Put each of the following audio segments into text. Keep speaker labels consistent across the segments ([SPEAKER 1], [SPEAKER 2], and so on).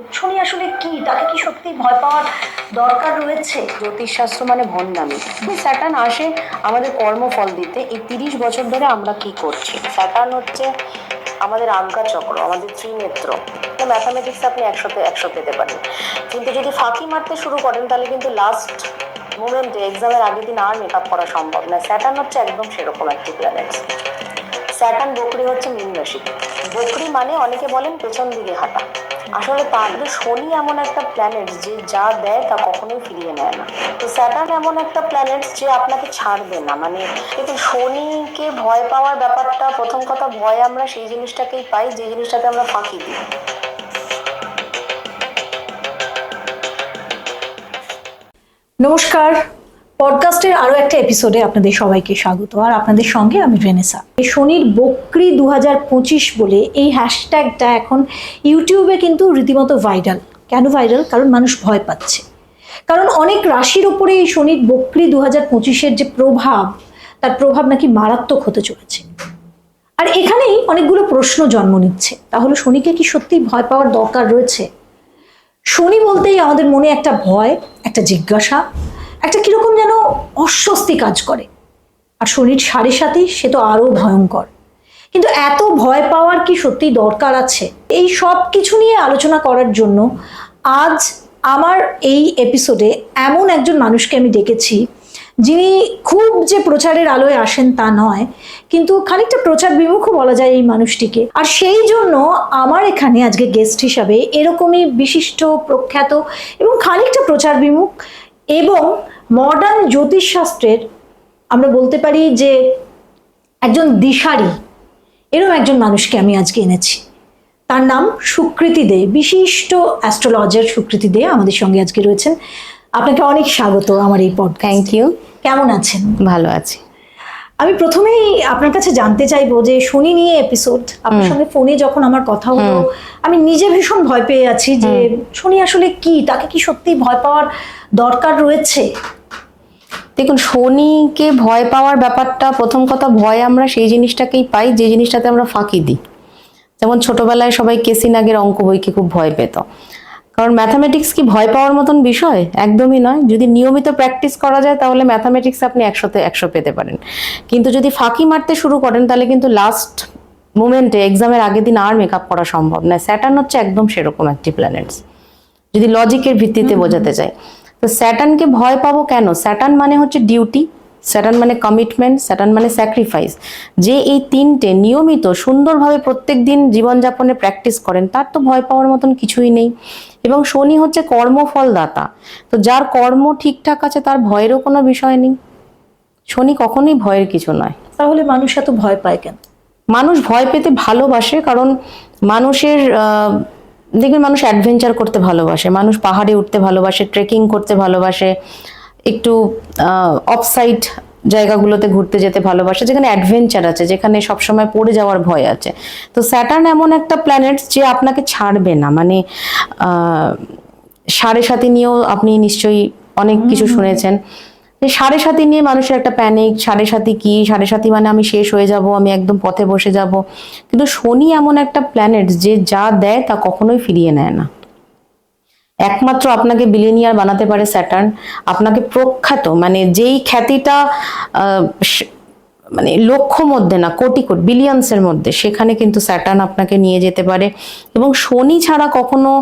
[SPEAKER 1] শনি আসলে কি? তাকে কি সত্যি ভয় পাওয়ার দরকার রয়েছে?
[SPEAKER 2] জ্যোতিষশাস্ত্র মানে ভণ্ডামি। স্যাটার্ন আসে আমাদের কর্মফল দিতে। এই 30 বছর ধরে আমরা কি করছি? স্যাটার্ন হচ্ছে আমাদের আজ্ঞা চক্র, আমাদের ত্রিনেত্র। ম্যাথামেটিক্স আপনি 100-তে 100 পেতে পারেন, কিন্তু যদি ফাঁকি মারতে শুরু করেন তাহলে কিন্তু লাস্ট মোমেন্টে এক্সামের আগের দিন আর মেকআপ করা সম্ভব না। স্যাটার্ন হচ্ছে একদম সেরকম একটি প্ল্যানেট। স্যাটার্ন বকরি হচ্ছে মীন রাশি। বকরি মানে অনেকে বলেন পেছন দিকে হাঁটা, আসলে তাহলে শনি এমন একটা প্ল্যানেট যে যা দেয় তা কখনোই ফিরিয়ে নেয় না। তো স্যাটার্ন এমন একটা প্ল্যানেট যে আপনাকে ছাড়বে না। মানে কিন্তু শনিকে ভয় পাওয়ার ব্যাপারটা, প্রথম কথা ভয় আমরা সেই জিনিসটাকেই পাই যে জিনিসটাতে আমরা ফাঁকি দিই।
[SPEAKER 1] নমস্কার, পডকাস্টের আরো একটা এপিসোডে আপনাদের সবাইকে স্বাগত। আর আপনাদের সঙ্গে আমি ভেনেসা। শনির বকরি 2025 বলে এই হ্যাশট্যাগটা এখন ইউটিউবে কিন্তু রীতিমতো ভাইরাল। কেন ভাইরাল? কারণ মানুষ ভয় পাচ্ছে। কারণ অনেক রাশির ওপরে এই শনির বকরি 2025-এর যে প্রভাব, তার প্রভাব নাকি মারাত্মক হতে চলেছে। আর এখানেই অনেকগুলো প্রশ্ন জন্ম নিচ্ছে। তাহলে শনিকে কি সত্যি ভয় পাওয়ার দরকার রয়েছে? শনি বলতেই আমাদের মনে একটা ভয়, একটা জিজ্ঞাসা, একটা কিরকম যেন অস্বস্তি কাজ করে। আর শনির সাড়ে সাথে সে তো আরো ভয়ঙ্কর। কিন্তু এত ভয় পাওয়ার কি সত্যি দরকার আছে? এই সব কিছু নিয়ে আলোচনা করার জন্য আজ আমার এই এপিসোডে এমন একজন মানুষকে আমি ডেকেছি, যিনি খুব যে প্রচারের আলোয় আসেন তা নয়, কিন্তু খানিকটা প্রচার বিমুখও বলা যায় এই মানুষটিকে। আর সেই জন্য আমার এখানে আজকে গেস্ট হিসাবে এরকমই বিশিষ্ট, প্রখ্যাত এবং খানিকটা প্রচার বিমুখ এবং মডার্ন জ্যোতিষশাস্ত্রের আমরা বলতে পারি যে একজন দিশারি, এরকম একজন মানুষকে আমি আজকে এনেছি। তার নাম সুকৃতি দে, বিশিষ্ট অ্যাস্ট্রোলজার সুকৃতি দে আমাদের সঙ্গে আজকে রয়েছেন। আপনাকে অনেক স্বাগত আমার এই পডকাস্টে।
[SPEAKER 2] Thank you.
[SPEAKER 1] কেমন আছেন?
[SPEAKER 2] ভালো আছি।
[SPEAKER 1] আমি প্রথমেই আপনার কাছে জানতে চাইবো যে শনি নিয়ে এপিসোড, আপনার সঙ্গে ফোনে যখন আমার কথা হলো আমি নিজে ভীষণ ভয় পেয়ে আছি যে শনি আসলে কি? তাকে কি সত্যি ভয় পাওয়ার দরকার রয়েছে?
[SPEAKER 2] দেখুন, শনিকে ভয় পাওয়ার ব্যাপারটা, প্রথম কথা ভয় আমরা সেই জিনিসটাকেই পাই যে জিনিসটাতে আমরা ফাঁকি দিই। যেমন ছোটবেলায় সবাই কেসি নাগের অঙ্ক বইকে খুব ভয় পেত, কারণ ম্যাথামেটিক্স কি ভয় পাওয়ার মতন বিষয়? একদমই নয়। যদি নিয়মিত প্র্যাকটিস করা যায় তাহলে ম্যাথামেটিক্স আপনি 100-তে 100 পেতে পারেন, কিন্তু যদি ফাঁকি মারতে শুরু করেন তাহলে কিন্তু লাস্ট মোমেন্টে এক্সামের আগের দিন আর মেকআপ করা সম্ভব না। স্যাটার্ন হচ্ছে একদম সেরকম একটি প্ল্যানেটস, যদি লজিকের ভিত্তিতে বোঝাতে চাই। তো স্যাটার্নকে ভয় পাবো কেন? স্যাটার্ন মানে হচ্ছে ডিউটি, স্যাটার্ন মানে কমিটমেন্ট, স্যাটার্ন মানে স্যাক্রিফাইস। যে এই তিনটে নিয়মিত সুন্দরভাবে প্রত্যেক দিন জীবনযাপনে প্র্যাকটিস করেন তার তো ভয় পাওয়ার মতন কিছুই নেই। এবং শনি হচ্ছে কর্মফল দাতা, তো যার কর্ম ঠিকঠাক আছে তার ভয়েরও কোনো বিষয় নেই। শনি কখনোই ভয়ের কিছু নয়।
[SPEAKER 1] তাহলে মানুষ এত ভয় পায় কেন?
[SPEAKER 2] মানুষ ভয় পেতে ভালোবাসে কারণ মানুষের দেখবেন মানুষ অ্যাডভেঞ্চার করতে ভালোবাসে, মানুষ পাহাড়ে উঠতে ভালোবাসে, ট্রেকিং করতে ভালোবাসে, একটু অফসাইড জায়গাগুলোতে ঘুরতে যেতে ভালোবাসে, যেখানে অ্যাডভেঞ্চার আছে, যেখানে সবসময় পড়ে যাওয়ার ভয় আছে। তো স্যাটার্ন এমন একটা প্ল্যানেট যে আপনাকে ছাড়বে না। মানে সাড়ে সাথী নিয়েও আপনি নিশ্চয়ই অনেক কিছু শুনেছেন যে সাড়ে সাথী নিয়ে মানুষের একটা প্যানিক। সাড়ে সাথী কি? সাড়ে সাথী মানে আমি শেষ হয়ে যাব, আমি একদম পথে বসে যাব। কিন্তু শনি এমন একটা প্ল্যানেট যে যা দেয় তা কখনোই ফিরিয়ে নেয় না। একমাত্র আপনাকে বিলিনিয়ার বানাতে পারে স্যাটার্ন, আপনাকে প্রখ্যাত, মানে যেই খ্যাতিটা মানে লক্ষ মধ্যে না, কোটি কোটি বিলিয়ন্সের মধ্যে, সেখানে কিন্তু স্যাটার্ন আপনাকে নিয়ে যেতে পারে। এবং শনি ছাড়া কখনো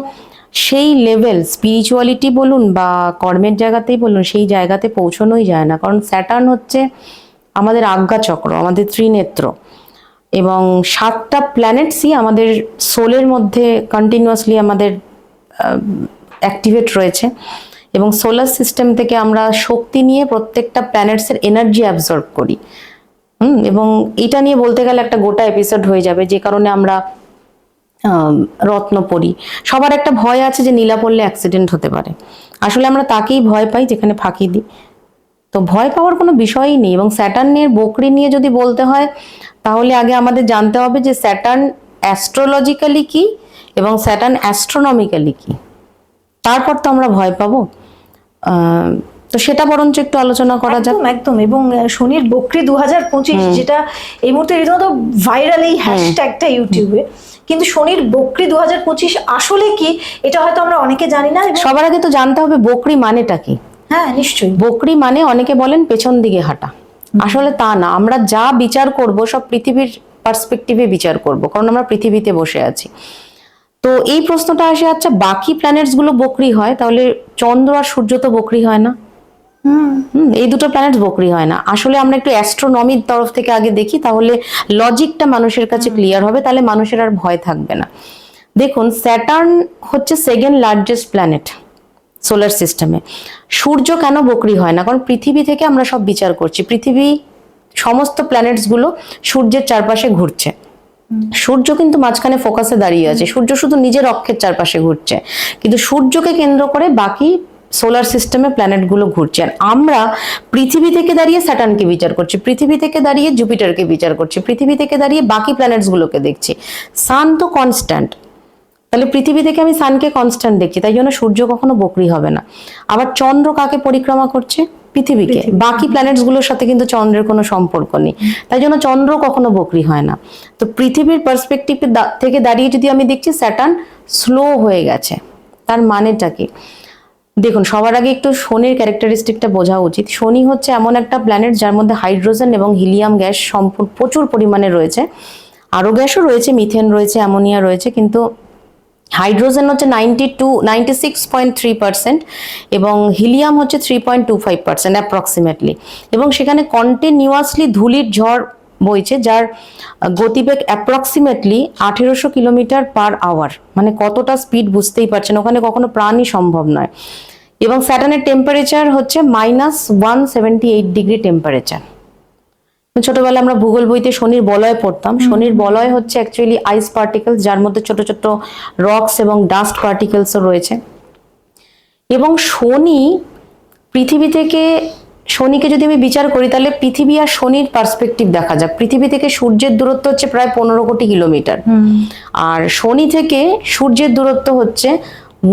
[SPEAKER 2] সেই লেভেল, স্পিরিচুয়ালিটি বলুন বা কর্মের জায়গাতেই বলুন, সেই জায়গাতে পৌঁছানোই যায় না। কারণ স্যাটার্ন হচ্ছে আমাদের আজ্ঞা চক্র, আমাদের ত্রিনেত্র, এবং 7টা প্ল্যানেটসই আমাদের সোলের মধ্যে কন্টিনিউয়াসলি আমাদের অ্যাক্টিভেট রয়েছে। এবং সোলার সিস্টেম থেকে আমরা শক্তি নিয়ে প্রত্যেকটা প্ল্যানেটসের এনার্জি অ্যাবজর্ব করি। এবং এটা নিয়ে বলতে গেলে একটা গোটা এপিসোড হয়ে যাবে। যে কারণে আমরা রত্ন পড়ি। সবার একটা ভয় আছে যে নীলা পড়লে অ্যাক্সিডেন্ট হতে পারে, আসলে আমরা তাকেই ভয় পাই যেখানে ফাঁকি দিই। তো ভয় পাওয়ার কোনো বিষয়ই নেই। এবং স্যাটার্নের বকরি নিয়ে যদি বলতে হয় তাহলে আগে আমাদের জানতে হবে যে স্যাটার্ন অ্যাস্ট্রোলজিক্যালি কি এবং স্যাটার্ন অ্যাস্ট্রোনমিক্যালি কি, তারপর তো আমরা ভয় পাবো। তো সেটা বরঞ্চ একটু আলোচনা করা যাক।
[SPEAKER 1] একদম। এবং শনির বকরি 2025, যেটা এই মুহূর্তে রীতিমতো ভাইরাল এই হ্যাশট্যাগটা ইউটিউবে, কিন্তু শনির বক্রি 2025 আসলে কি, এটা হয়তো আমরা অনেকে জানি না।
[SPEAKER 2] সবার আগে তো জানতে হবে বকরি মানেটা কি।
[SPEAKER 1] হ্যাঁ নিশ্চয়ই।
[SPEAKER 2] বকরি মানে অনেকে বলেন পেছন দিকে হাঁটা, আসলে তা না। আমরা যা বিচার করব সব পৃথিবীর পার্সপেক্টিভে বিচার করব, কারণ আমরা পৃথিবীতে বসে আছি। তো এই প্রশ্নটা আসে, আচ্ছা বাকি প্ল্যানেটস গুলো বকরি হয়, তাহলে চন্দ্র আর সূর্য তো বকরি হয় না? এই দুটো প্ল্যানেটস বকরি হয় না। আসলে আমরা একটু অ্যাস্ট্রোনমির তরফ থেকে আগে দেখি, তাহলে লজিকটা মানুষের কাছে ক্লিয়ার হবে, তাহলে মানুষের আর ভয় থাকবে না। দেখুন, স্যাটার্ন হচ্ছে সেকেন্ড লার্জেস্ট প্ল্যানেট সোলার সিস্টেমে। সূর্য কেন বকরি হয় না? কারণ পৃথিবী থেকে আমরা সব বিচার করছি, পৃথিবী সমস্ত প্ল্যানেটস গুলো সূর্যের চারপাশে ঘুরছে, সূর্য কিন্তু মাঝখানে ফোকাসে দাঁড়িয়ে আছে, সূর্য শুধু নিজের অক্ষের চারপাশে ঘুরছে, কিন্তু সূর্যকে কেন্দ্র করে বাকি সোলার সিস্টেমে প্ল্যানেট গুলো ঘুরছে। আর আমরা পৃথিবী থেকে দাঁড়িয়ে স্যাটার্নকে বিচার করছি, পৃথিবী থেকে দাঁড়িয়ে জুপিটারকে বিচার করছি, পৃথিবী থেকে দাঁড়িয়ে বাকি প্ল্যানেটস গুলোকে দেখছি। সান তো কনস্ট্যান্ট, তাহলে পৃথিবী থেকে আমি সানকে কনস্ট্যান্ট দেখছি, তাই জন্য সূর্য কখনো বকরি হবে না। আবার চন্দ্র কাকে পরিক্রমা করছে? পৃথিবীকে। বাকি প্ল্যানেটস গুলোর সাথে কিন্তু চন্দ্রের কোনো সম্পর্ক নেই, তাই জন্য চন্দ্র কখনো বকরি হয় না। তো পৃথিবীর পার্সপেক্টিভ থেকে দাঁড়িয়ে যদি আমি দেখছি স্যাটার্ন স্লো হয়ে গেছে, তার মানেটা কি? দেখুন, সবার আগে একটু শনির ক্যারেক্টারিস্টিকটা বোঝা উচিত। শনি হচ্ছে এমন একটা প্ল্যানেট যার মধ্যে হাইড্রোজেন এবং হিলিয়াম গ্যাস প্রচুর পরিমাণে রয়েছে, আরো গ্যাসও রয়েছে, মিথেন রয়েছে, অ্যামোনিয়া রয়েছে, কিন্তু হাইড্রোজেন হচ্ছে 96.3% এবং হিলিয়াম হচ্ছে 3.25% অ্যাপ্রক্সিমেটলি। এবং সেখানে কন্টিনিউয়াসলি ধূলির ঝড় বইছে, যার গতিবেগ অ্যাপ্রক্সিমেটলি 1800 কিলোমিটার পার আওয়ার। মানে কতটা স্পিড বুঝতেই পারছেন, ওখানে কখনো প্রাণই সম্ভব নয়। এবং স্যাটার্নের টেম্পারেচার হচ্ছে -178 ডিগ্রি টেম্পারেচার। ছোটবেলায় আমরা ভূগোল বইতে শনির বলয় পড়তাম। শনির বলয় হচ্ছে অ্যাকচুয়ালি আইস পার্টিকেলস, যার মধ্যে ছোট ছোট রকস এবং ডাস্ট পার্টিকেলসও রয়েছে। এবং শনি পৃথিবী থেকে, শনিকে যদি আমি বিচার করি তাহলে পৃথিবী আর শনির পার্সপেক্টিভ দেখা যাক। পৃথিবী থেকে সূর্যের দূরত্ব হচ্ছে প্রায় 15 কোটি কিলোমিটার, আর শনি থেকে সূর্যের দূরত্ব হচ্ছে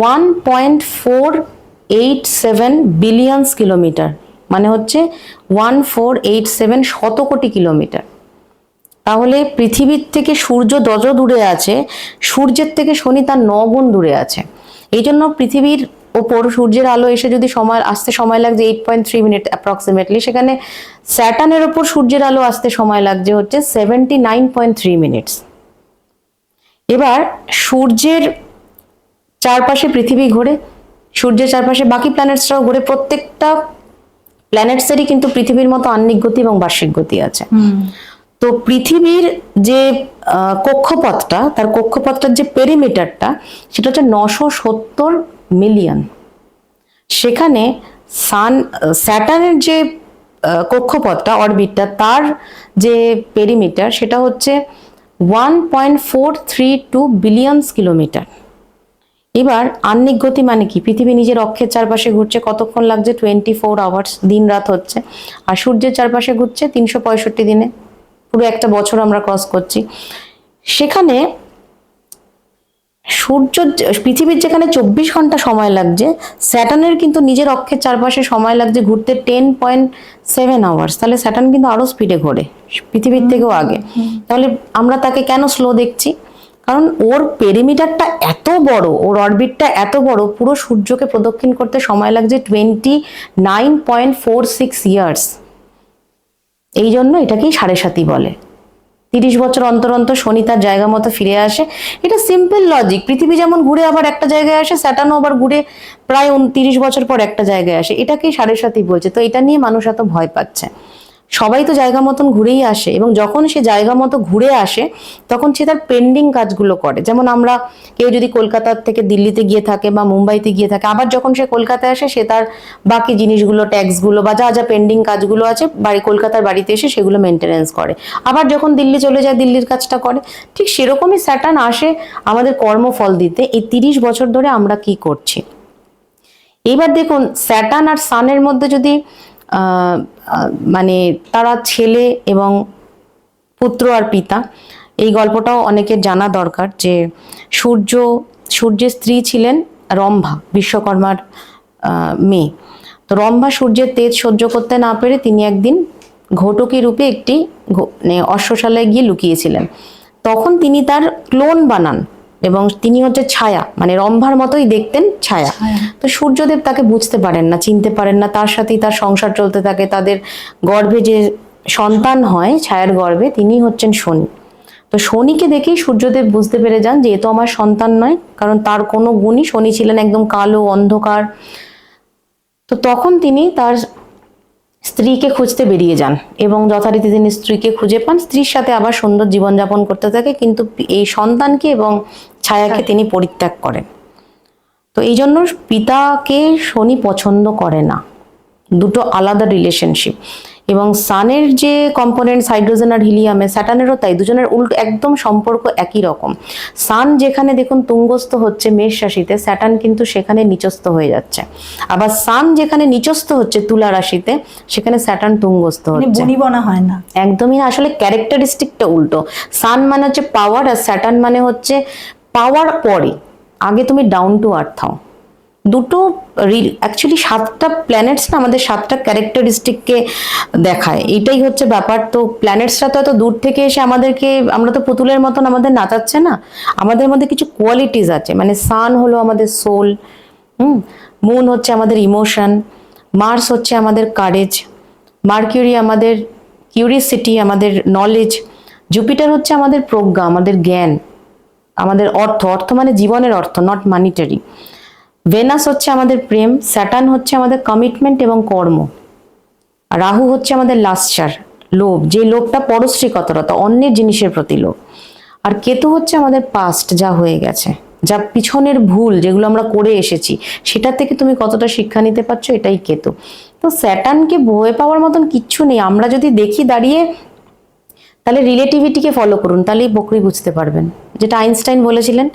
[SPEAKER 2] 1.487 বিলিয়নস কিলোমিটার, মানে হচ্ছে 1487 শত কোটি কিলোমিটার। তাহলে পৃথিবীর থেকে সূর্য যত দূরে আছে, সূর্যের থেকে শনি তার 9 গুণ দূরে আছে। এই জন্য পৃথিবীর ওপর সূর্যের আলো এসে যদি আসতে সময় লাগছে 8.3 মিনিট অ্যাপ্রক্সিমেটলি, সেখানে স্যাটার্নের ওপর সূর্যের আলো আসতে সময় লাগছে হচ্ছে 79.3 মিনিটস। এবার সূর্যের চারপাশে পৃথিবী ঘোরে, সূর্যের চারপাশে বাকি প্ল্যানেটসরাও ঘোরে। প্রত্যেকটা প্ল্যানেটসেরই কিন্তু পৃথিবীর মতো আহ্নিক গতি এবং বার্ষিক গতি আছে। তো পৃথিবীর যে কক্ষপথটা, তার কক্ষপথটার যে পেরিমিটারটা, সেটা হচ্ছে 970 মিলিয়ন। সেখানে স্যাটার্নের যে কক্ষপথটা, অরবিটটা, তার যে পেরিমিটার, সেটা হচ্ছে 1.432 বিলিয়নস কিলোমিটার। এবার আহ্নিক গতি মানে কি? পৃথিবী নিজের অক্ষের চারপাশে ঘুরছে, কতক্ষণ লাগছে? 24 আওয়ার্স, দিন রাত হচ্ছে। আর সূর্যের চারপাশে ঘুরছে 365 দিনে, পুরো একটা বছর আমরা ক্রস করছি। সেখানে পৃথিবীর যেখানে 24 ঘন্টা সময় লাগছে, স্যাটার্নের কিন্তু নিজের অক্ষের চারপাশে সময় লাগছে ঘুরতে 10.7 আওয়ার্স। তাহলে স্যাটার্ন কিন্তু আরো স্পিডে ঘোরে, পৃথিবীর থেকেও আগে। তাহলে আমরা তাকে কেন স্লো দেখছি? কারণ ওর পেরিমিটারটা এত বড়, ওর অরবিটটা এত বড়, পুরো সূর্যকে প্রদক্ষিণ করতে সময় লাগছে 29.46 ইয়ার্স। এই জন্য এটাকেই 7.5 বলে। 30 বছর অন্তর অন্তর শনি তার জায়গা মতো ফিরে আসে। এটা সিম্পল লজিক। পৃথিবী যেমন ঘুরে আবার একটা জায়গায় আসে, স্যাটার্নও আবার ঘুরে প্রায় 30 বছর পর একটা জায়গায় আসে, এটাকেই 7.5 বলছে। তো এটা নিয়ে মানুষ এত ভয় পাচ্ছে। সবাই তো জায়গা মতন ঘুরেই আসে, এবং যখন সে জায়গা মতো ঘুরে আসে তখন সে তার পেন্ডিং কাজগুলো করে। যেমন আমরা, কেউ যদি কলকাতার থেকে দিল্লিতে গিয়ে থাকে বা মুম্বাইতে গিয়ে থাকে, আবার যখন সে কলকাতায় আসে, সে তার বাকি জিনিসগুলো, ট্যাক্সগুলো বা যা যা পেন্ডিং কাজগুলো আছে কলকাতার বাড়িতে এসে সেগুলো মেনটেনেন্স করে। আবার যখন দিল্লি চলে যায়, দিল্লির কাজটা করে। ঠিক সেরকমই স্যাটার্ন আসে আমাদের কর্মফল দিতে। এই 30 বছর ধরে আমরা কি করছি। এবার দেখুন, স্যাটার্ন আর সানের মধ্যে যদি মানে তারা ছেলে এবং পুত্র আর পিতা, এই গল্পটাও অনেকের জানা দরকার। যে সূর্যের স্ত্রী ছিলেন রম্ভা, বিশ্বকর্মার মেয়ে। তো রম্ভা সূর্যের তেজ সহ্য করতে না পেরে তিনি একদিন ঘটকি রূপে একটি অশ্বশালায় গিয়ে লুকিয়েছিলেন। তখন তিনি তার ক্লোন বানান এবং তিনি হচ্ছে ছায়া, মানে রম্ভার মতোই দেখতেন, ছায়া। তো সূর্যদেব তাকে বুঝতে পারেন না, চিনতে পারেন না, তার সাথেই তার সংসার চলতে থাকে। তাদের গর্ভে যে সন্তান হয় ছায়ার গর্ভে, তিনি হচ্ছেন শনি। তো শনিকে দেখেই সূর্যদেব বুঝতে পেরে যান যে এ তো আমার সন্তান নয়, কারণ তার কোনো গুণই, শনি ছিলেন একদম কালো অন্ধকার। তো তখন তিনি তার স্ত্রীকে খুঁজতে বেরিয়ে যান এবং যথারীতি তিনি স্ত্রীকে খুঁজে পান, স্ত্রীর সাথে আবার সুন্দর জীবনযাপন করতে থাকে, কিন্তু এই সন্তানকে এবং ছায়াকে তিনি পরিত্যাগ করেন। তো এই জন্য পিতাকে শনি পছন্দ করে না, দুটো আলাদা রিলেশনশিপ। এবং সানের যে কম্পোনেন্টস হাইড্রোজেন আর হিলিয়ামে, স্যাটার্নেরও তাই, দুজনের উল্টো একদম সম্পর্ক একই রকম। সান যেখানে দেখুন তুঙ্গস্থ হচ্ছে মেষ রাশিতে, স্যাটার্ন কিন্তু সেখানে নিচস্থ হয়ে যাচ্ছে। আবার সান যেখানে নিচস্থ হচ্ছে তুলা রাশিতে, সেখানে স্যাটার্ন তুঙ্গস্থ হচ্ছে।
[SPEAKER 1] বনিবনা হয় না,
[SPEAKER 2] একদমই না, আসলে ক্যারেক্টারিস্টিকটা উল্টো। সান মানে হচ্ছে পাওয়ার, আর স্যাটার্ন মানে হচ্ছে পাওয়ার পরে, আগে তুমি ডাউন টু আর্থ হও। দুটো অ্যাকচুয়ালি 7টা প্ল্যানেটস না আমাদের 7টা ক্যারেক্টারিস্টিককে দেখায়, এইটাই হচ্ছে ব্যাপার। তো প্ল্যানেটসরা তো এত দূর থেকে এসে আমাদেরকে, আমরা তো পুতুলের মতন আমাদের নাচাচ্ছে না, আমাদের মধ্যে কিছু কোয়ালিটিস আছে। মানে সান হলো আমাদের সোল, মুন হচ্ছে আমাদের ইমোশন, মার্স হচ্ছে আমাদের কারেজ, মার্কিউরি আমাদের কিউরিসিটি, আমাদের নলেজ, জুপিটার হচ্ছে আমাদের প্রজ্ঞা, আমাদের জ্ঞান, আমাদের অর্থ, অর্থ মানে জীবনের অর্থ, নট মানিটারি। ভেনাস হচ্ছে আমাদের প্রেম, স্যাটার্ন হচ্ছে আমাদের কমিটমেন্ট এবং কর্ম, রাহু হচ্ছে আমাদের লাস্চার, লোভ, যে লোভটা পরশ্রীকতরতা, অন্যের জিনিসের প্রতি লোভ। আর কেতু হচ্ছে আমাদের পাস্ট, যা হয়ে গেছে, যা পিছনের ভুল যেগুলো আমরা করে এসেছি, সেটা থেকে তুমি কতটা শিক্ষা নিতে পারছো, এটাই কেতু। তো স্যাটার্নকে ভয় পাওয়ার মতন কিচ্ছু নেই। আমরা যদি দেখি দাঁড়িয়ে, তাহলে রিলেটিভিটিকে ফলো করুন, তাহলেই বকরি বুঝতে পারবেন। যেটা আইনস্টাইন বলেছিলেন,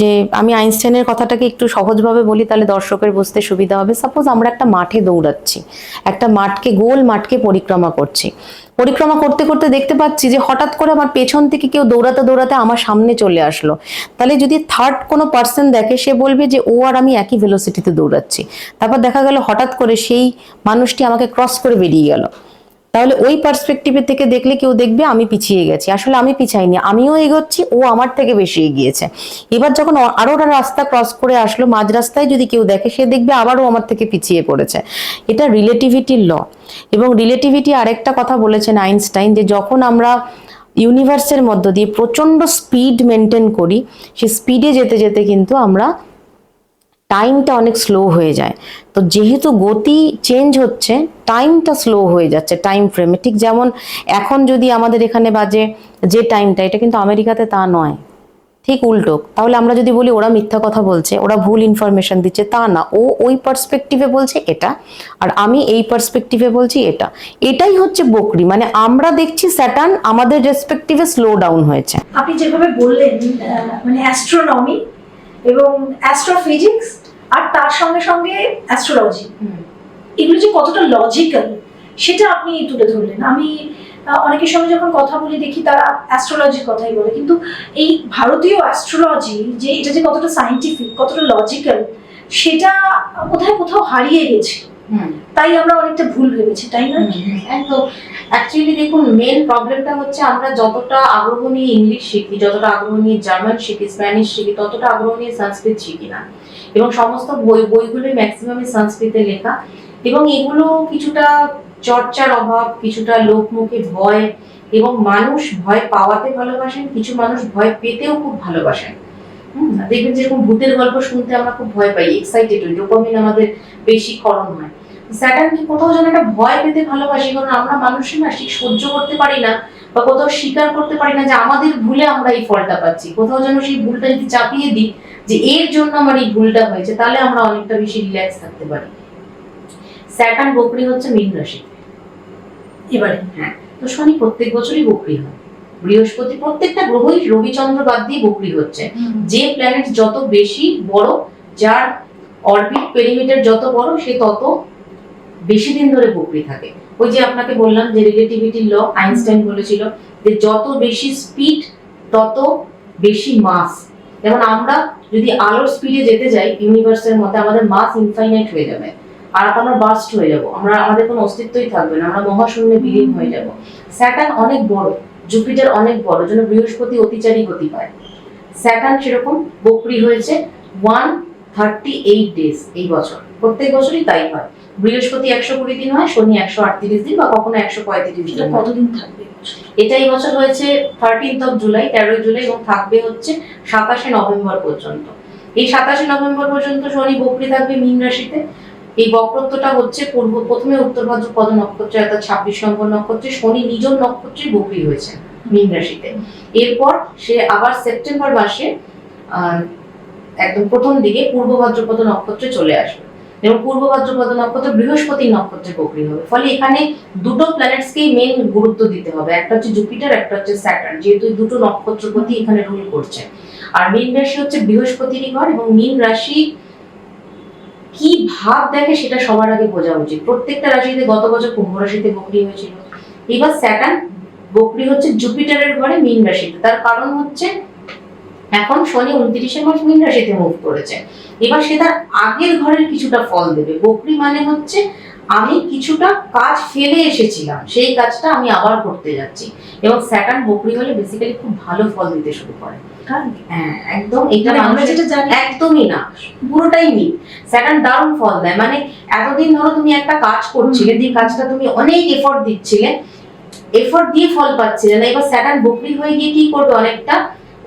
[SPEAKER 2] যে আমি আইনস্টাইনের কথাটাকে একটু সহজভাবে বলি তাহলে দর্শকের বুঝতে সুবিধা হবে। সাপোজ আমরা একটা মাঠে দৌড়াচ্ছি, একটা মাঠকে, গোল মাঠকে পরিক্রমা করছি, পরিক্রমা করতে করতে দেখতে পাচ্ছি যে হঠাৎ করে আমার পেছন থেকে কেউ দৌড়াতে দৌড়াতে আমার সামনে চলে আসলো। তাহলে যদি থার্ড কোনো পার্সন দেখে, সে বলবে যে ও আর আমি একই ভেলোসিটিতে দৌড়াচ্ছি। তারপর দেখা গেল হঠাৎ করে সেই মানুষটি আমাকে ক্রস করে বেরিয়ে গেল। তাহলে ওই পার্সপেক্টিভে থেকে দেখলে কেউ দেখবে আমি পিছিয়ে গেছি, আসলে আমি পিছাইনি, আমিও এগোচ্ছি, ও আমার থেকে বেশি এগিয়েছে। এবার যখন আরো একটা রাস্তা ক্রস করে আসলো, মাঝ রাস্তায় যদি কেউ দেখে, সে দেখবে আবারও আমার থেকে পিছিয়ে পড়েছে। এটা রিলেটিভিটির ল। এবং রিলেটিভিটি আরেকটা কথা বলেছেন আইনস্টাইন, যে যখন আমরা ইউনিভার্সের মধ্য দিয়ে প্রচন্ড স্পিড মেনটেন করি, সেই স্পিডে যেতে যেতে কিন্তু আমরা টাইমটা অনেক স্লো হয়ে যায়। তো যেহেতু গতি চেঞ্জ হচ্ছে, টাইমটা স্লো হয়ে যাচ্ছে টাইম ফ্রেমে। ঠিক যেমন এখন যদি আমাদের এখানে বাজে যে টাইমটা, এটা কিন্তু আমেরিকাতে তা নয়, ঠিক উল্টো। তাহলে আমরা যদি বলি ওরা মিথ্যা কথা বলছে, ওরা ভুল ইনফরমেশন দিচ্ছে, তা না, ও ওই পার্সপেক্টিভে বলছে এটা, আর আমি এই পার্সপেক্টিভে বলছি এটা। এটাই হচ্ছে বকরি, মানে আমরা দেখছি স্যাটার্ন আমাদের রেসপেক্টিভে স্লো ডাউন হয়েছে।
[SPEAKER 1] আপনি যেভাবে বললেন, মানে অ্যাস্ট্রোনমি এবং অ্যাস্ট্রোফিজিক্স আর তার সঙ্গে সঙ্গে অ্যাস্ট্রোলজি, এগুলো যে কতটা লজিক্যাল সেটা আপনি তুলে ধরলেন। আমি অনেকের সঙ্গে যখন কথা বলি দেখি তারা অ্যাস্ট্রোলজির কথাই বলে, কিন্তু এই ভারতীয় অ্যাস্ট্রোলজি যে এটা যে কতটা সায়েন্টিফিক, কতটা লজিক্যাল, সেটা কোথায় কোথাও হারিয়ে গেছে। তাই আমরা অনেকটা ভুল ভেবেছি, তাই না?
[SPEAKER 2] একদম। অ্যাকচুয়ালি দেখুন, মেন প্রবলেমটা হচ্ছে আমরা যতটা আগ্রহ নিয়ে ইংলিশ শিখি, যতটা আগ্রহ নিয়ে জার্মান শিখি, স্প্যানিশ শিখি, ততটা আগ্রহ নিয়ে সংস্কৃত শিখি না। এবং সমস্ত বইগুলো ম্যাক্সিমামই সংস্কৃতে লেখা, এবং এগুলো কিছুটা চর্চার অভাব, কিছুটা লোকমুখে ভয়, এবং মানুষ ভয় পাওয়াতে ভালোবাসেন, কিছু মানুষ ভয় পেতেও খুব ভালোবাসেন। দেখবেন যেরকম ভূতের গল্প শুনতে আমরা খুব ভয় পাই, এক্সাইটেড হই, ডোপামিন আমাদের বেশি ক্ষরণ হয়। স্যাটার্ন কি কোথাও যেন একটা ভয় পেতে ভালোবাসি, কারণ আমরা মানুষের না ঠিক সহ্য করতে পারি না, বা কোথাও স্বীকার করতে পারি না যে আমাদের ভুলে আমরা এই ফলটা পাচ্ছি। কোথাও যেন সেই ভুলটা যদি চাপিয়ে দিই যে এর জন্য আমার এই ভুলটা হয়েছে, তাহলে আমরা অনেকটা বেশি রিল্যাক্স থাকতে পারি। স্যাটার্ন বকরি হচ্ছে মীন রাশিতে এবারে। হ্যাঁ, তো শনি প্রত্যেক বছরই বকরি হয়, বৃহস্পতি, প্রত্যেকটা গ্রহই রবিচন্দ্র বাদ দিয়ে বকরি হচ্ছে। যে প্ল্যানেট যত বেশি বড়, যার অরবিট পেরিমিটার যত বড়, সে তত বেশি দিন ধরে বকরি থাকে। ওই যে আপনাকে বললাম যে রিলেটিভিটির ল, আইনস্টাইন বলেছিল যে যত বেশি স্পিড তত বেশি মাস। যেমন আমরা যদি আলোর স্পিডে যেতে যাই ইউনিভার্সের মধ্যে, আমাদের মাস ইনফাইনাইট হয়ে যাবে, আর আমরা বার্স্ট হয়ে যাব, আমাদের কোনো অস্তিত্বই থাকবে না, আমরা মহাশূন্যে বিলীন হয়ে যাব। স্যাটার্ন অনেক বড়, জুপিটার অনেক বড়, যেন বৃহস্পতি অতিচারী গতি পায়। স্যাটার্ন সেরকম বক্রী হয়েছে 138 ডেজ এই বছর, প্রত্যেক বছরই তাই হয়। বৃহস্পতি 120 দিন হয়, শনি 138 দিন বা কখনো 135 দিন।
[SPEAKER 1] কতদিন থাকবে?
[SPEAKER 2] এটা এই বছর হয়েছে 13 জুলাই, 13 জুলাই, এবং থাকবে হচ্ছে 27 নভেম্বর পর্যন্ত। এই 27 নভেম্বর পর্যন্ত শনি বক্রী থাকবে মীন রাশিতে। এই বক্রত্বটা হচ্ছে প্রথমে উত্তর ভাদ্রপদ নক্ষত্রে অর্থাৎ 26 নম্বর নক্ষত্রে শনি নিজ নক্ষত্রে বক্রী হয়েছে মীন রাশিতে। এরপর সে আবার সেপ্টেম্বর মাসে একদম প্রথম দিকে পূর্ব ভাদ্রপদ নক্ষত্রে চলে আসবে, এবং পূর্ব ভাদ্রপদ নক্ষত্র বৃহস্পতি নক্ষত্রে বক্রী হবে। ফলে এখানে দুটো প্ল্যানেটসকেই মেইন গুরুত্ব দিতে হবে, একটা হচ্ছে জুপিটার, একটা হচ্ছে স্যাটার্ন, যেহেতু দুটো নক্ষত্রপতি এখানে রুল করছে। আর মীন রাশি হচ্ছে বৃহস্পতিরই ঘর, এবং মীন রাশি কি ভাব দেখে সেটা সবার আগে বোঝা উচিত। প্রত্যেকটা রাশিতে, গত বছর কুম্ভ রাশিতে বক্রী হয়েছিল, এবার স্যাটার্ন বক্রী হচ্ছে জুপিটারের ঘরে মীন রাশিতে। তার কারণ হচ্ছে এখন শনি 29 মাস মীন রাশিতে মুভ করেছে, এবার সে তার আগের ঘরের কিছুটা ফল দেবে। বক্রী মানে হচ্ছে আমি কিছুটা কাজ ফেলে এসেছিলাম, সেই কাজটা আমি আবার করতে যাচ্ছি। এবং স্যাটার্ন বক্রী হলে বেসিক্যালি খুব ভালো ফল দিতে শুরু করে। হ্যাঁ, একদম। এটা
[SPEAKER 1] আমরা যেটা জানি
[SPEAKER 2] একদমই না, পুরোটাই মিথ। স্যাটার্ন দারুণ ফল দেয়। মানে এতদিন ধরো তুমি একটা কাজ করছিলে, যে কাজটা তুমি অনেক এফোর্ট দিচ্ছিলে, এফোর্ট দিয়ে ফল পাচ্ছিলে না, এবার স্যাটার্ন বক্রী হয়ে গিয়ে কি করবে, অনেকটা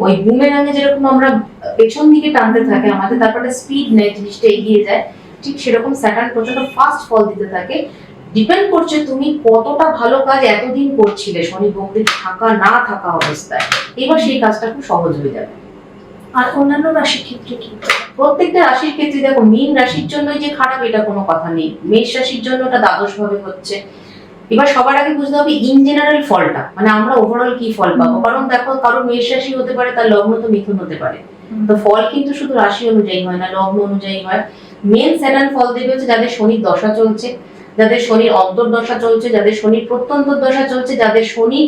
[SPEAKER 2] ওই বুমেরাঙে যেরকম আমরা পেছন দিকে টানতে থাকে আমাদের, তারপরে স্পিড নেয়, জিনিসটা এগিয়ে যায়, ঠিক সেরকম স্যাটার্ন প্রচন্ড ফাস্ট ফল দিতে থাকে। ডিপেন্ড করছে তুমি কতটা ভালো কাজ এতদিন করছিলে শনি বক্রী থাকা না থাকা অবস্থায়, এবার সেই কাজটা খুব সহজ হয়ে যাবে।
[SPEAKER 1] আর অন্যান্য রাশির ক্ষেত্রে কি?
[SPEAKER 2] প্রত্যেকটা রাশির ক্ষেত্রে দেখো, মীন রাশির জন্য যে খারাপ এটা কোনো কথা নেই, মেষ রাশির জন্য ওটা দ্বাদশ ভাবে হচ্ছে। এবার সবার আগে বুঝতে হবে ইন জেনারেল ফলটা, মানে আমরা ওভারঅল কি ফল পাবো। কারণ দেখো, কারো মেষ রাশি হতে পারে, তার লগ্ন তো মিথুন হতে পারে, তো ফল কিন্তু শুধু রাশি অনুযায়ী হয় না, লগ্ন অনুযায়ী হয়। মেন স্যাটার্ন ফল দেবে হচ্ছে যাদের শনির দশা চলছে, যাদের শনির অন্তর্দশা চলছে, যাদের শনির প্রত্যন্তর দশা চলছে, যাদের শনি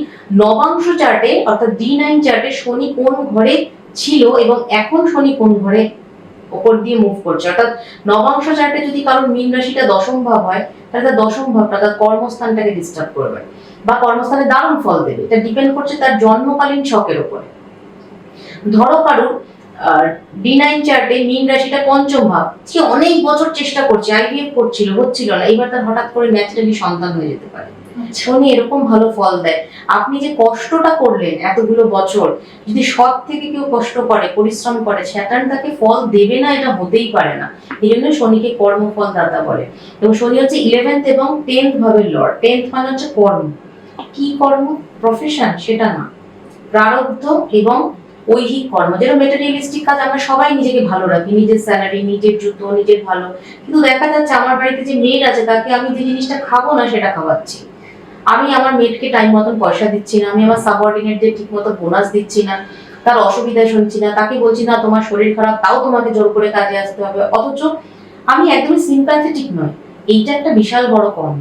[SPEAKER 2] নবাংশ চার্টে অর্থাৎ D9 চার্টে শনি কোন ঘরে ছিল এবং এখন শনি কোন ঘরে ওপর দিয়ে মুভ করছে। অর্থাৎ নবাংশ চার্টে যদি কারোর মীন রাশিটা দশম ভাব হয়, তাহলে তার দশম ভাবটা তার কর্মস্থানটাকে ডিস্টার্ব করবে বা কর্মস্থানে দারুণ ফল দেবে। এটা ডিপেন্ড করছে তার জন্মকালীন ছকের উপরে। ধরো কারোর D9 চার্টে মীন রাশিটা পঞ্চম ভাব, সে অনেক বছর চেষ্টা করছে, IVF করছিল, হচ্ছিল না, এবার তার হঠাৎ করে ন্যাচারালি সন্তান হয়ে যেতে পারে। শনি এরকম ভালো ফল দেয়। আপনি যে কষ্টটা করলেন এতগুলো বছর, যদি সৎ থেকে কেউ কষ্ট করে, পরিশ্রম করে, স্যাটার্ন তাকে ফল দেবে না, এটা হতেই পারে না। এই জন্য শনিকে কর্মফল দাতা বলে। এবং শনি হচ্ছে 11th এবং 10th ভাবের লর্ড। 10th মানে হচ্ছে কর্ম। কি কর্ম? প্রফেশন সেটা না, প্রারব্ধ এবং ঐহিক কর্ম। যেটা মেটেরিয়ালিস্টিক কাজ, আমরা সবাই নিজেকে ভালো রাখি, নিজের স্যালারি, নিজের জুতো, নিজের ভালো, কিন্তু দেখা যাচ্ছে আমার বাড়িতে যে মেড আছে তাকে আমি যে জিনিসটা খাবো না সেটা খাওয়াচ্ছি, আমি আমার মেডকে টাইম মতন পয়সা দিচ্ছি না, আমি আমার সাবঅর্ডিনেটদের ঠিক মতো বোনাস দিচ্ছি না, তার অসুবিধায় শুনছি না, তাকে বলছি না তোমার শরীর খারাপ তাও তোমাকে জোর করে কাজে আসতে হবে, অথচ আমি একদমই সিম্প্যাথেটিক নই। এইটা একটা বিশাল বড় কর্ম।